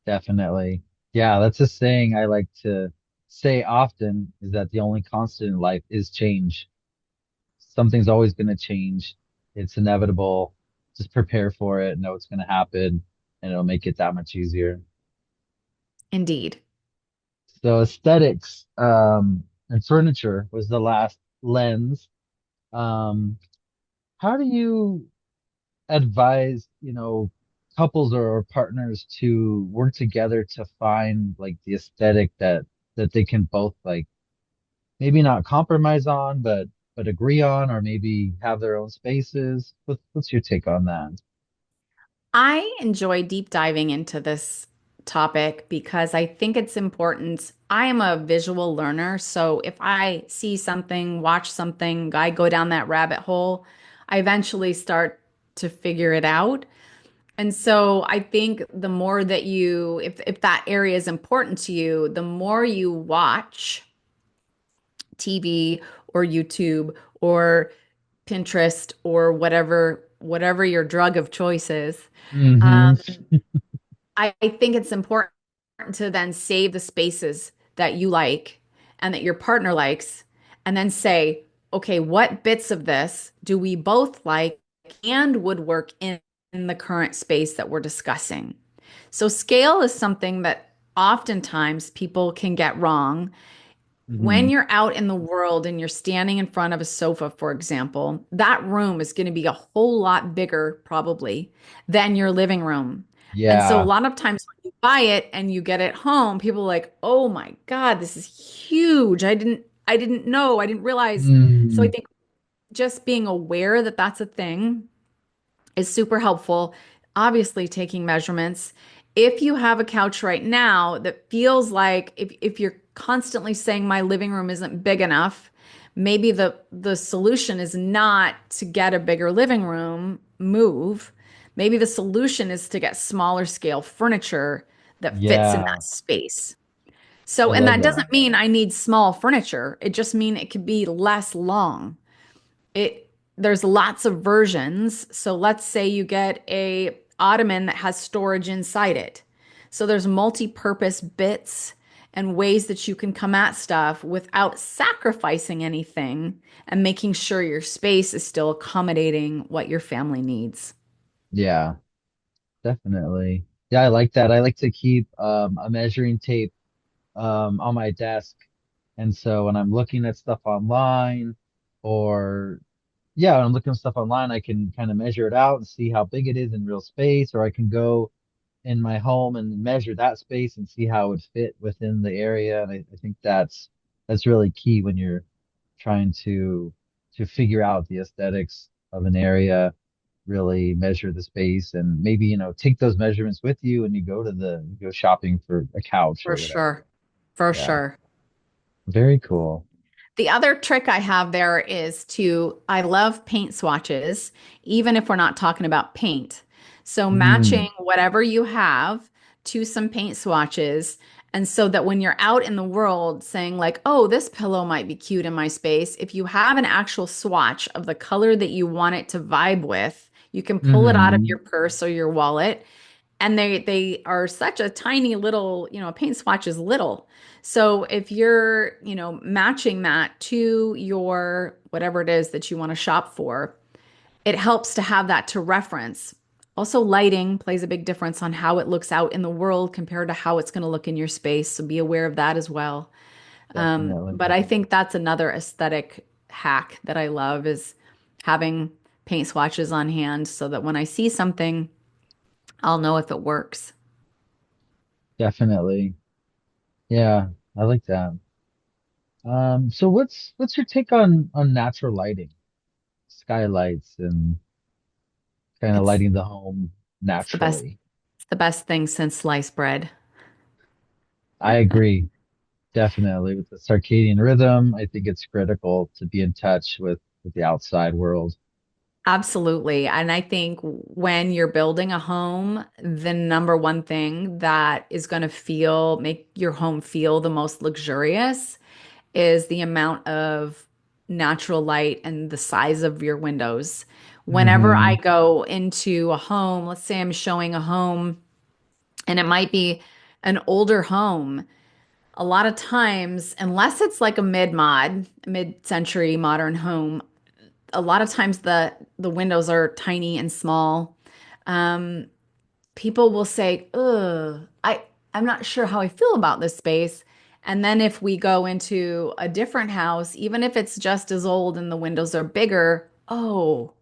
Speaker 2: Definitely. Yeah, that's a saying I like to say often is that the only constant in life is change. Something's always going to change. It's inevitable. Just prepare for it, know it's going to happen, and it'll make it that much easier.
Speaker 3: Indeed.
Speaker 2: So aesthetics, and furniture was the last lens. Um, how do you advise, couples or partners to work together to find like the aesthetic that they can both like maybe not compromise on, but agree on, or maybe have their own spaces? What's your take on that?
Speaker 3: I enjoy deep diving into this topic because I think it's important. I am a visual learner, so if I see something, watch something, I go down that rabbit hole, I eventually start to figure it out. And so I think the more that if that area is important to you, the more you watch TV or YouTube or Pinterest or whatever your drug of choice is,
Speaker 2: Hmm.
Speaker 3: um, I think it's important to then save the spaces that you like and that your partner likes, and then say, okay, what bits of this do we both like and would work in the current space that we're discussing? So, scale is something that oftentimes people can get wrong when
Speaker 2: Hmm.
Speaker 3: you're out in the world and you're standing in front of a sofa, for example, that room is going to be a whole lot bigger, probably, than your living room. And so a
Speaker 2: Yeah.
Speaker 3: lot of times when you buy it and you get it home, people are like, "Oh my God, this is huge. I didn't know. I didn't realize." So I
Speaker 2: Mm.
Speaker 3: think just being aware that that's a thing is super helpful. Obviously, taking measurements. If you have a couch right now that feels like if you're constantly saying my living room isn't big enough, maybe the solution is not to get a bigger living room, move. Maybe the solution is to get smaller scale furniture that fits in
Speaker 2: Yeah.
Speaker 3: that space.
Speaker 2: I
Speaker 3: So, and
Speaker 2: love
Speaker 3: that
Speaker 2: that.
Speaker 3: doesn't mean I need small furniture. It just means it could be less long. It there's lots of versions. So let's say you get a ottoman that has storage inside it. So there's multi-purpose bits and ways that you can come at stuff without sacrificing anything and making sure your space is still accommodating what your family needs.
Speaker 2: Yeah, definitely. Yeah, I like that. I like to keep a measuring tape on my desk. And so when I'm looking at stuff online, or yeah, when I'm looking at stuff online, I can kind of measure it out and see how big it is in real space, or I can go in my home and measure that space and see how it would fit within the area. And I think that's really key when you're trying to figure out the aesthetics of an area, really measure the space, and maybe, take those measurements with you and you go shopping for a couch
Speaker 3: For
Speaker 2: or whatever.
Speaker 3: sure. For
Speaker 2: Yeah.
Speaker 3: sure.
Speaker 2: Very cool.
Speaker 3: The other trick I have there is I love paint swatches, even if we're not talking about paint. So
Speaker 2: Mm,
Speaker 3: matching whatever you have to some paint swatches. And so that when you're out in the world saying, like, oh, this pillow might be cute in my space, if you have an actual swatch of the color that you want it to vibe with, you can pull it out of
Speaker 2: hmm.
Speaker 3: your purse or your wallet, and they are such a tiny little, a paint swatch is little. So if you're, matching that to your whatever it is that you want to shop for, it helps to have that to reference. Also, lighting plays a big difference on how it looks out in the world compared to how it's going to look in your space. So be aware of that as well. But
Speaker 2: Definitely.
Speaker 3: I think that's another aesthetic hack that I love is having paint swatches on hand so that when I see something, I'll know if it works.
Speaker 2: Definitely. Yeah, I like that. So what's your take on natural lighting, skylights, and kind of
Speaker 3: It's
Speaker 2: lighting the home
Speaker 3: it's the best
Speaker 2: naturally?
Speaker 3: it's the best thing since sliced bread.
Speaker 2: I agree. Definitely. With the circadian rhythm, I think it's critical to be in touch with the outside world.
Speaker 3: Absolutely. And I think when you're building a home, the number one thing that is going to make your home feel the most luxurious is the amount of natural light and the size of your windows. Whenever I
Speaker 2: Hmm.
Speaker 3: go into a home, let's say I'm showing a home and it might be an older home, a lot of times, unless it's like a mid-century modern home, a lot of times the windows are tiny and small. Um, People will say, "Ugh, I'm not sure how I feel about this space." And then if we go into a different house, even if it's just as old and the windows are bigger, oh,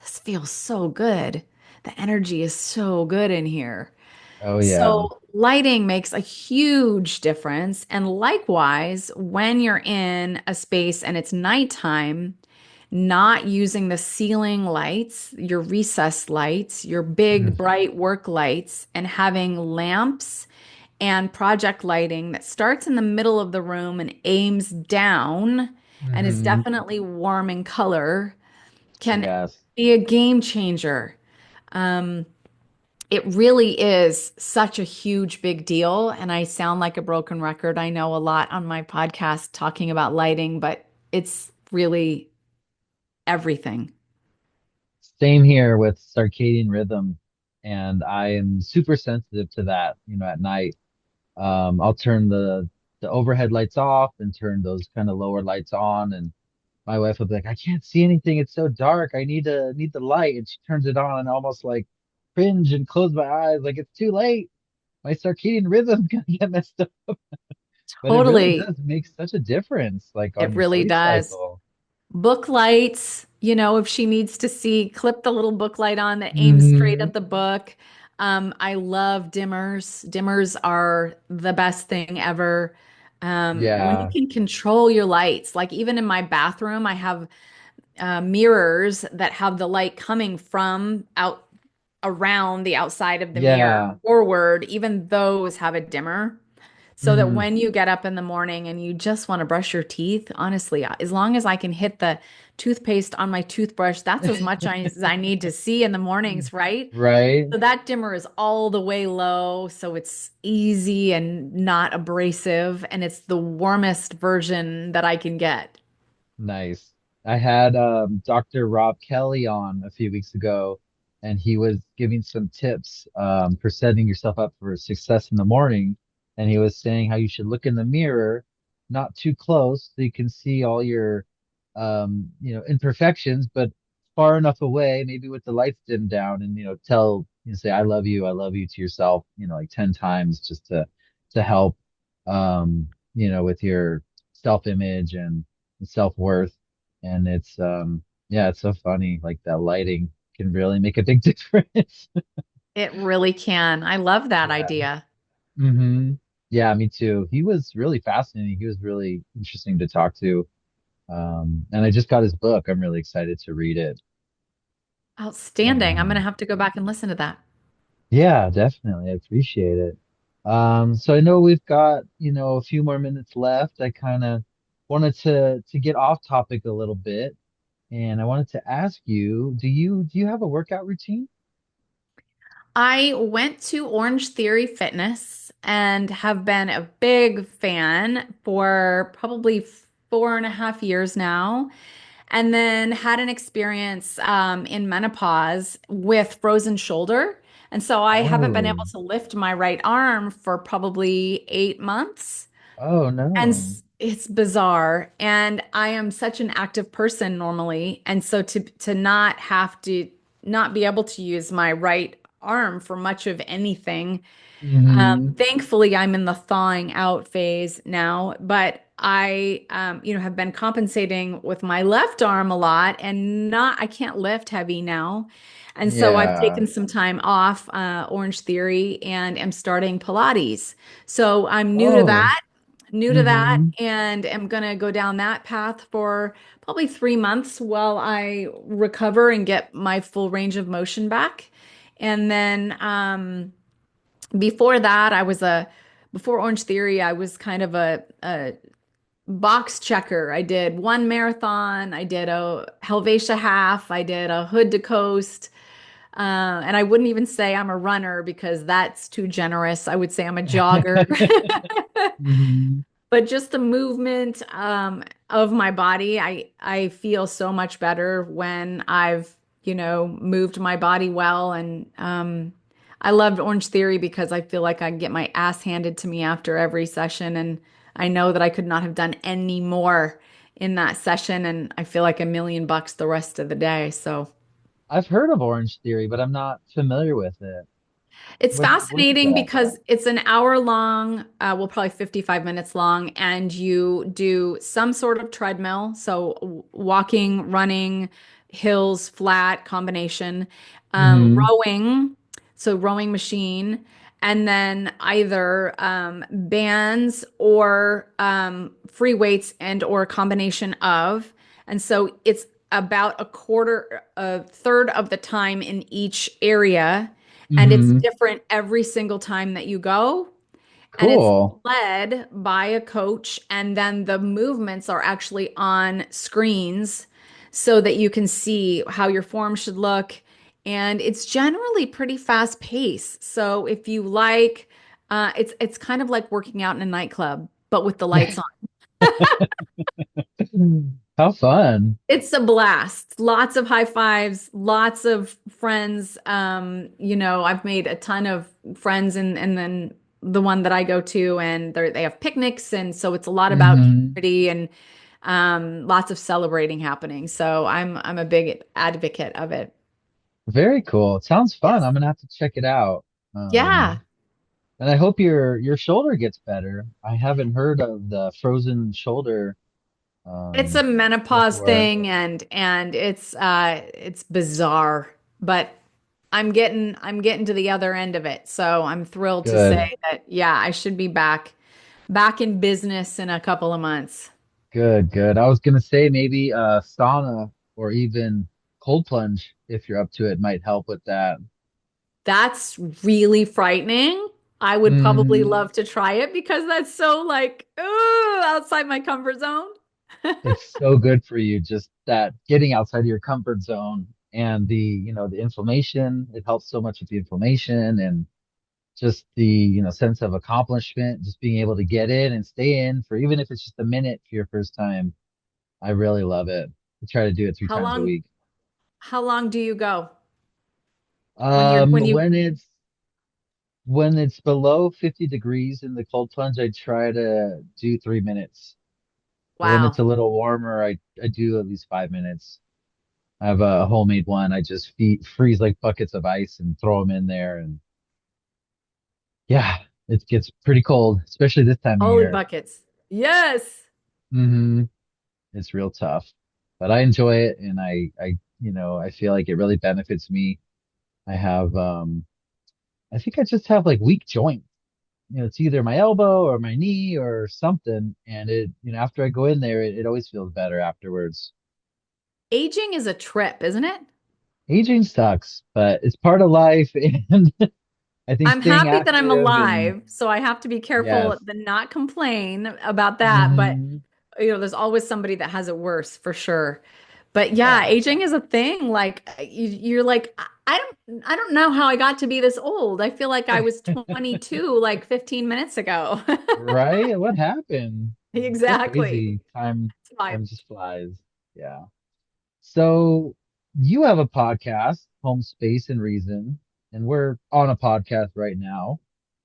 Speaker 3: this feels so good. The energy is so good in here.
Speaker 2: Oh yeah.
Speaker 3: So lighting makes a huge difference. And likewise, when you're in a space and it's nighttime, not using the ceiling lights, your recessed lights, your big bright work lights, and having lamps and project lighting that starts in the middle of the room and aims down and is
Speaker 2: Hmm.
Speaker 3: definitely warm in color can
Speaker 2: Yes.
Speaker 3: be a game changer. Um, it really is such a huge big deal. And I sound like a broken record. I know a lot on my podcast talking about lighting, but it's really everything.
Speaker 2: Same here with circadian rhythm, and I am super sensitive to that, at night. I'll turn the overhead lights off and turn those kind of lower lights on, and my wife will be like, I can't see anything. It's so dark. I need the light. And she turns it on and almost like cringe and close my eyes, like it's too late. My circadian rhythm's gonna get messed up. But it really
Speaker 3: Totally.
Speaker 2: does make such a difference, like on
Speaker 3: It
Speaker 2: your
Speaker 3: really
Speaker 2: sleep
Speaker 3: does.
Speaker 2: cycle.
Speaker 3: Book lights, if she needs to see, clip the little book light on that aims straight
Speaker 2: Hmm.
Speaker 3: at the book. I love dimmers. Dimmers are the best thing ever. When you
Speaker 2: Yeah.
Speaker 3: can control your lights, like even in my bathroom, I have mirrors that have the light coming from out around the outside of the mirror
Speaker 2: Yeah.
Speaker 3: forward. Even those have a dimmer. So that
Speaker 2: Hmm.
Speaker 3: when you get up in the morning and you just want to brush your teeth, honestly, as long as I can hit the toothpaste on my toothbrush, that's as much as I need to see in the mornings, right?
Speaker 2: Right?
Speaker 3: So that dimmer is all the way low, so it's easy and not abrasive, and it's the warmest version that I can get.
Speaker 2: Nice. I had Dr. Rob Kelly on a few weeks ago, and he was giving some tips for setting yourself up for success in the morning. And he was saying how you should look in the mirror, not too close, so you can see all your imperfections, but far enough away, maybe with the lights dimmed down, and say I love you to yourself, like 10 times just to help with your self-image and self-worth. And yeah, it's so funny. Like that lighting can really make a big difference.
Speaker 3: It really can. I love that
Speaker 2: Yeah.
Speaker 3: idea.
Speaker 2: Hmm. Yeah, me too. He was really fascinating. He was really interesting to talk to. And I just got his book. I'm really excited to read it.
Speaker 3: Outstanding. I'm going to
Speaker 2: Um,
Speaker 3: have to go back and listen to that.
Speaker 2: yeah, definitely. I appreciate it. So I know we've got, a few more minutes left. I kind of wanted to get off topic a little bit. And I wanted to ask you, do you have a workout routine?
Speaker 3: I went to Orange Theory Fitness and have been a big fan for probably 4.5 years now. And then had an experience in menopause with frozen shoulder. And so I haven't been able
Speaker 2: Oh,
Speaker 3: to lift my right arm for probably 8 months.
Speaker 2: oh
Speaker 3: And
Speaker 2: no.
Speaker 3: it's bizarre. And I am such an active person normally. And so to not have to not be able to use my right arm for much of anything.
Speaker 2: Hmm.
Speaker 3: Thankfully, I'm in the thawing out phase now, but I have been compensating with my left arm a lot and I can't lift heavy now. And so I've
Speaker 2: Yeah.
Speaker 3: taken some time off, Orange Theory, and am starting Pilates. So I'm
Speaker 2: Oh.
Speaker 3: new to that,
Speaker 2: Hmm.
Speaker 3: and am gonna go down that path for probably 3 months while I recover and get my full range of motion back. And then, before that, before Orange Theory, I was kind of a box checker. I did one marathon, I did a Helvetia half, I did a Hood to Coast. And I wouldn't even say I'm a runner because that's too generous. I would say I'm a jogger.
Speaker 2: Hmm.
Speaker 3: but just the movement of my body, I feel so much better when I've, moved my body well. And I loved Orange Theory because I feel like I get my ass handed to me after every session, and I know that I could not have done any more in that session, and I feel like $1,000,000 the rest of the day. So.
Speaker 2: I've heard of Orange Theory, but I'm not familiar with it.
Speaker 3: It's
Speaker 2: What is
Speaker 3: fascinating
Speaker 2: that?
Speaker 3: because it's an hour long, well, probably 55 minutes long, and you do some sort of treadmill. So walking, running, hills, flat combination,
Speaker 2: Hmm.
Speaker 3: rowing, so rowing machine, and then either bands or free weights and or a combination of. And so it's about a third of the time in each area, and it's
Speaker 2: Hmm.
Speaker 3: different every single time that you go. And it's
Speaker 2: Cool.
Speaker 3: led by a coach. And then the movements are actually on screens so that you can see how your form should look. And it's generally pretty fast paced. So if you like, it's kind of like working out in a nightclub, but with the lights on.
Speaker 2: How fun.
Speaker 3: It's a blast. Lots of high fives, lots of friends. I've made a ton of friends, and then the one that I go to, and they have picnics, and so it's a lot about
Speaker 2: Hmm.
Speaker 3: community and lots of celebrating happening. So I'm a big advocate of it.
Speaker 2: Very cool. It sounds fun.
Speaker 3: Yes.
Speaker 2: I'm gonna have to check it out.
Speaker 3: Yeah.
Speaker 2: And I hope your shoulder gets better. I haven't heard of the frozen shoulder
Speaker 3: It's a menopause
Speaker 2: before.
Speaker 3: thing, and it's bizarre, but I'm getting to the other end of it. So I'm thrilled to say
Speaker 2: Good,
Speaker 3: that yeah, I should be back in business in a couple of months.
Speaker 2: good, good. I was gonna say maybe sauna or even cold plunge if you're up to it might help with that.
Speaker 3: That's really frightening. I would probably
Speaker 2: Hmm.
Speaker 3: love to try it because that's so like, ooh, outside my comfort zone.
Speaker 2: It's so good for you, just that getting outside of your comfort zone and the inflammation. It helps so much with the inflammation and just the sense of accomplishment, just being able to get in and stay in for even if it's just a minute for your first time. I really love it. I try to do it three
Speaker 3: How
Speaker 2: times a
Speaker 3: long
Speaker 2: week.
Speaker 3: how long do you go when you
Speaker 2: When it's below 50 degrees in the cold plunge, I try to do 3 minutes. But when it's
Speaker 3: wow.
Speaker 2: a little warmer, I do at least 5 minutes. I have a homemade one. I just freeze like buckets of ice and throw them in there, and yeah, it gets pretty cold, especially this time of
Speaker 3: Holy
Speaker 2: year.
Speaker 3: buckets. Yes.
Speaker 2: Hmm. It's real tough, but I enjoy it, and I feel like it really benefits me. I have, I think I just have like weak joints. It's either my elbow or my knee or something, and after I go in there, it always feels better afterwards.
Speaker 3: Aging is a trip, isn't it?
Speaker 2: Aging sucks, but it's part of life, and I think
Speaker 3: I'm
Speaker 2: staying
Speaker 3: happy that I'm
Speaker 2: active and
Speaker 3: alive, so I have to be careful
Speaker 2: yes.
Speaker 3: to not complain about that. But
Speaker 2: Hmm.
Speaker 3: there's always somebody that has it worse for sure. But yeah,
Speaker 2: Yeah.
Speaker 3: aging is a thing. Like you're like, I don't know how I got to be this old. I feel like I was 22 like 15 minutes ago.
Speaker 2: Right? What happened? So
Speaker 3: Exactly.
Speaker 2: crazy. Time
Speaker 3: It's fine.
Speaker 2: time just flies. Yeah. So you have a podcast, Home Space and Reason, and we're on a podcast right now.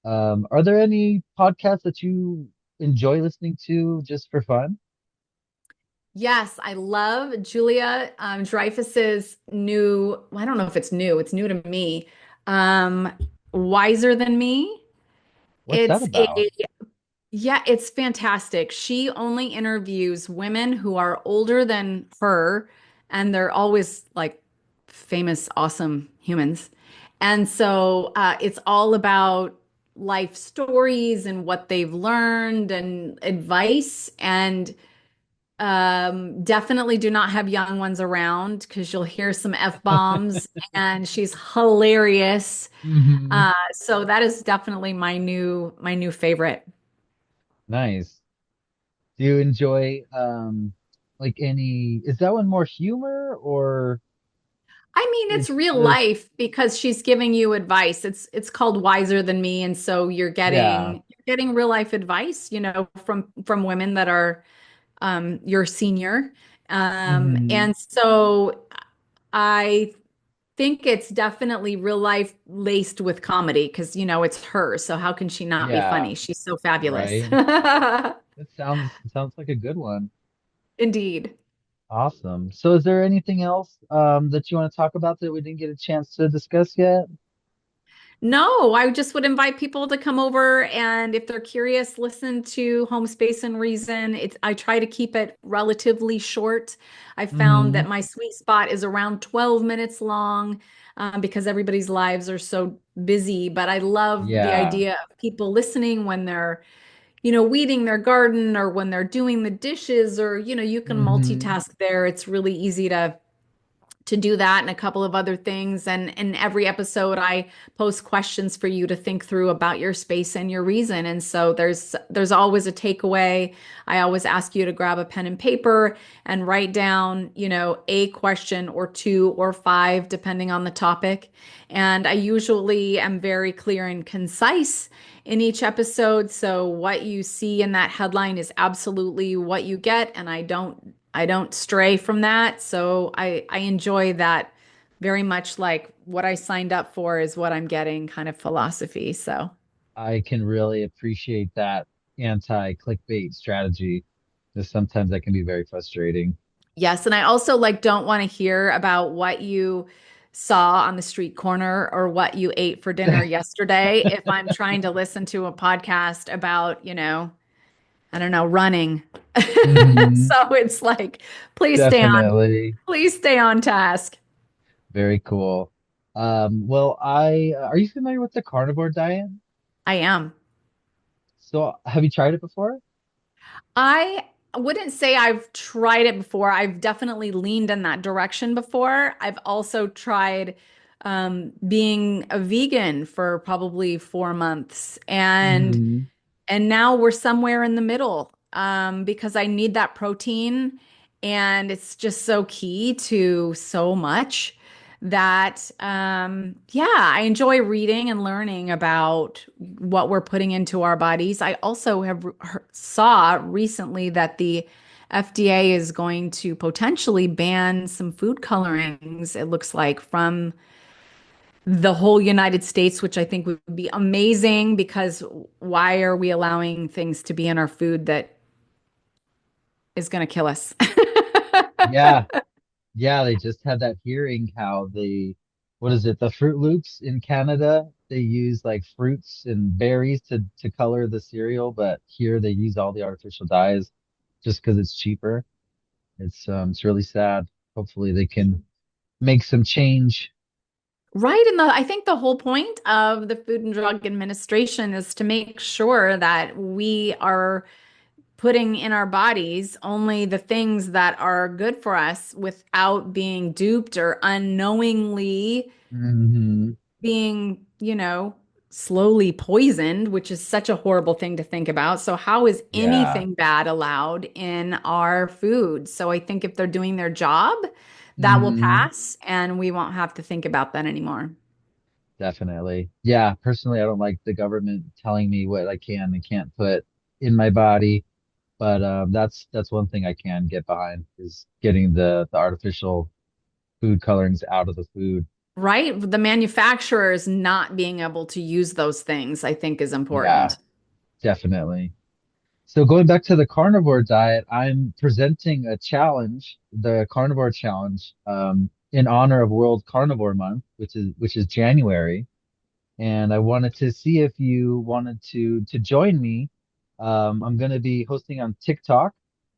Speaker 2: Are there any podcasts that you enjoy listening to just for fun?
Speaker 3: Yes, I love Julia Dreyfus's new, well, I don't know if it's new to me. Um, Wiser Than Me.
Speaker 2: What's that
Speaker 3: It's a
Speaker 2: about?
Speaker 3: Yeah, it's fantastic. She only interviews women who are older than her, and they're always like famous, awesome humans. And so it's all about life stories and what they've learned and advice. And definitely do not have young ones around because you'll hear some F-bombs, and she's hilarious.
Speaker 2: Hmm.
Speaker 3: So that is definitely my new favorite.
Speaker 2: Nice. Do you enjoy like is that one more humor or
Speaker 3: I mean, it's
Speaker 2: it's
Speaker 3: real
Speaker 2: just
Speaker 3: life because she's giving you advice. It's called Wiser Than Me, and so you're
Speaker 2: yeah.
Speaker 3: getting getting real life advice, from women that are your senior.
Speaker 2: Hmm.
Speaker 3: And so I think it's definitely real life laced with comedy because, it's her. So how can she not be
Speaker 2: Yeah,
Speaker 3: funny? She's so fabulous.
Speaker 2: right. It sounds like a good one.
Speaker 3: Indeed.
Speaker 2: Awesome. So is there anything else that you want to talk about that we didn't get a chance to discuss yet?
Speaker 3: No, I just would invite people to come over and if they're curious, listen to Home Space and Reason. I try to keep it relatively short. I found
Speaker 2: Hmm.
Speaker 3: that my sweet spot is around 12 minutes long, because everybody's lives are so busy. But I love the
Speaker 2: Yeah.
Speaker 3: idea of people listening when they're, weeding their garden or when they're doing the dishes, or, you can
Speaker 2: Hmm.
Speaker 3: multitask there. It's really easy to do that and a couple of other things. And in every episode, I post questions for you to think through about your space and your reason. And so there's always a takeaway. I always ask you to grab a pen and paper and write down, a question or two or five, depending on the topic. And I usually am very clear and concise in each episode. So what you see in that headline is absolutely what you get, and I don't stray from that. So I enjoy that very much, like what I signed up for is what I'm getting kind of philosophy. So
Speaker 2: I can really appreciate that anti-clickbait strategy, because sometimes that can be very frustrating.
Speaker 3: yes, and I also like don't want to hear about what you saw on the street corner or what you ate for dinner yesterday if I'm trying to listen to a podcast about, I don't know, running.
Speaker 2: Hmm.
Speaker 3: So it's like, please stay on,
Speaker 2: Definitely.
Speaker 3: please stay on task.
Speaker 2: Very cool. Well, are you familiar with the carnivore diet?
Speaker 3: I am.
Speaker 2: So have you tried it before?
Speaker 3: I wouldn't say I've tried it before. I've definitely leaned in that direction before. I've also tried being a vegan for probably 4 months,
Speaker 2: Hmm.
Speaker 3: and now we're somewhere in the middle, because I need that protein, and it's just so key to so much that, yeah, I enjoy reading and learning about what we're putting into our bodies. I also saw recently that the FDA is going to potentially ban some food colorings, it looks like, from the whole United States, which I think would be amazing because why are we allowing things to be in our food that is going to kill us?
Speaker 2: Yeah. Yeah, they just had that hearing how what is it, the Fruit Loops in Canada, they use like fruits and berries to color the cereal, but here they use all the artificial dyes just because it's cheaper. It's really sad. Hopefully they can make some change.
Speaker 3: Right. And I think the whole point of the Food and Drug Administration is to make sure that we are putting in our bodies only the things that are good for us without being duped or unknowingly
Speaker 2: Hmm.
Speaker 3: being, slowly poisoned, which is such a horrible thing to think about. So, how is
Speaker 2: Yeah.
Speaker 3: anything bad allowed in our food? So, I think if they're doing their job, that will
Speaker 2: Hmm.
Speaker 3: pass and we won't have to think about that anymore.
Speaker 2: Definitely. Yeah, personally, I don't like the government telling me what I can and can't put in my body. But that's one thing I can get behind is getting the artificial food colorings out of the food.
Speaker 3: Right? The manufacturers not being able to use those things, I think, is
Speaker 2: Yeah,
Speaker 3: important.
Speaker 2: definitely. So going back to the carnivore diet, I'm presenting a challenge, the carnivore challenge, in honor of World Carnivore Month, which is January. And I wanted to see if you wanted to join me. I'm going to be hosting on TikTok,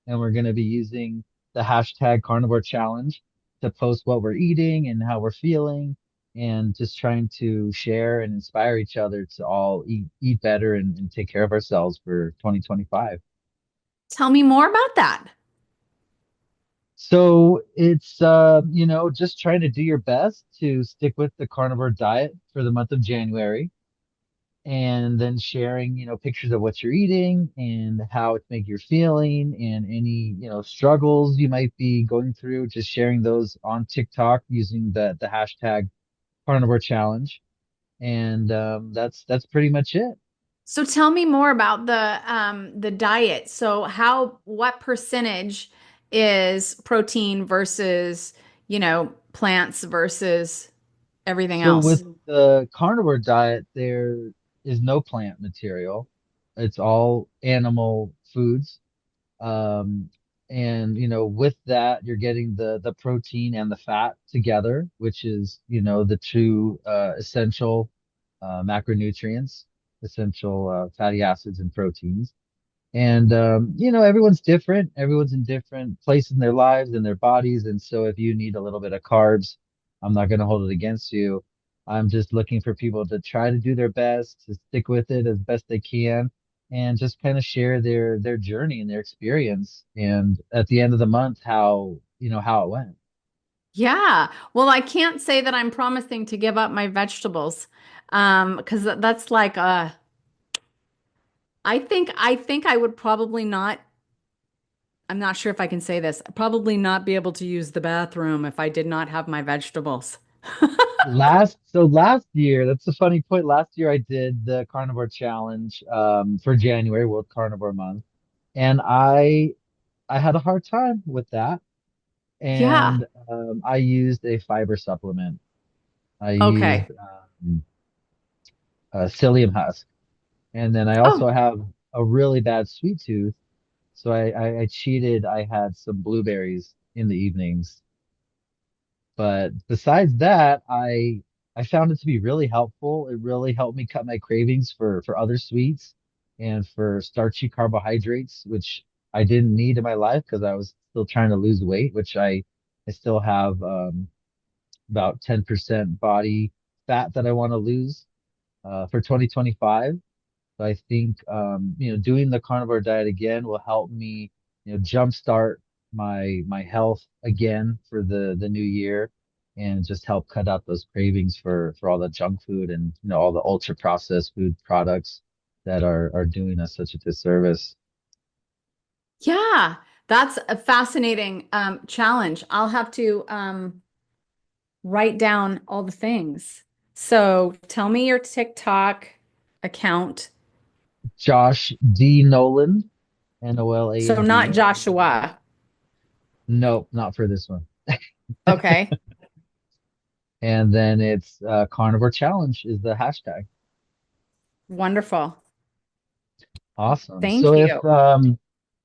Speaker 2: and we're going to be using the hashtag Carnivore Challenge to post what we're eating and how we're feeling, and just trying to share and inspire each other to all eat better and take care of ourselves for 2025.
Speaker 3: Tell me more about that.
Speaker 2: So it's just trying to do your best to stick with the carnivore diet for the month of January, and then sharing, pictures of what you're eating and how it's making you feeling and any, struggles you might be going through, just sharing those on TikTok using the hashtag carnivore challenge. And that's pretty much it.
Speaker 3: So tell me more about the diet. So what percentage is protein versus, plants versus everything
Speaker 2: So
Speaker 3: else?
Speaker 2: with the carnivore diet, there is no plant material. It's all animal foods. Um, and with that, you're getting the protein and the fat together, which is, the two essential macronutrients, essential fatty acids and proteins. And everyone's different. Everyone's in different places in their lives and their bodies. And so if you need a little bit of carbs, I'm not going to hold it against you. I'm just looking for people to try to do their best, to stick with it as best they can, and just kind of share their journey and their experience. And at the end of the month, how it went.
Speaker 3: Yeah. Well, I can't say that I'm promising to give up my vegetables. Because that's like I think I would probably not, I'm not sure if I can say this, probably not be able to use the bathroom if I did not have my vegetables.
Speaker 2: Last year, that's a funny point. Last year I did the carnivore challenge for January, World Carnivore Month, and I had a hard time with that.
Speaker 3: Yeah.
Speaker 2: And I used a fiber supplement. I
Speaker 3: Okay.
Speaker 2: used psyllium husk, and then I also
Speaker 3: Oh,
Speaker 2: have a really bad sweet tooth. So I cheated. I had some blueberries in the evenings. But besides that, I found it to be really helpful. It really helped me cut my cravings for other sweets and for starchy carbohydrates, which I didn't need in my life because I was still trying to lose weight, which I still have about 10% body fat that I want to lose for 2025. So I think doing the carnivore diet again will help me, jumpstart my health again for the new year and just help cut out those cravings for all the junk food and all the ultra processed food products that are doing us such a disservice.
Speaker 3: yeah. That's a fascinating challenge. I'll have to write down all the things. So tell me your TikTok account.
Speaker 2: Josh D. Noland,
Speaker 3: So not
Speaker 2: Noland.
Speaker 3: Joshua.
Speaker 2: Nope, not for this one.
Speaker 3: Okay.
Speaker 2: And then it's carnivore challenge is the hashtag.
Speaker 3: Wonderful.
Speaker 2: Awesome. So
Speaker 3: Thank you.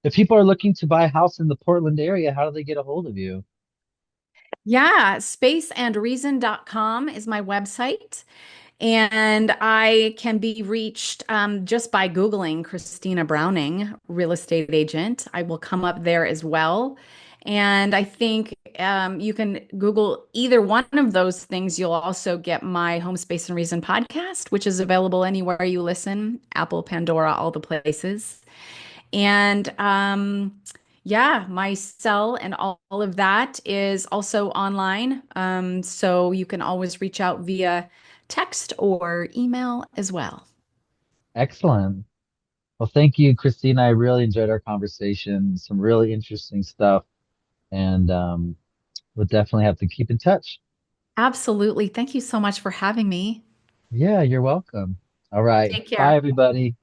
Speaker 2: if people are looking to buy a house in the Portland area, how do they get a hold of you?
Speaker 3: Yeah, spaceandreason.com is my website. And I can be reached just by Googling Kristina Browning, real estate agent. I will come up there as well. And I think you can Google either one of those things. You'll also get my Home Space and Reason podcast, which is available anywhere you listen, Apple, Pandora, all the places. And yeah, my cell and all of that is also online. So you can always reach out via text or email as well.
Speaker 2: Excellent. Well, thank you, Christina. I really enjoyed our conversation. Some really interesting stuff, and we'll definitely have to keep in touch.
Speaker 3: Absolutely. Thank you so much for having me.
Speaker 2: Yeah, you're welcome. All right.
Speaker 3: Take
Speaker 2: Bye,
Speaker 3: care.
Speaker 2: everybody.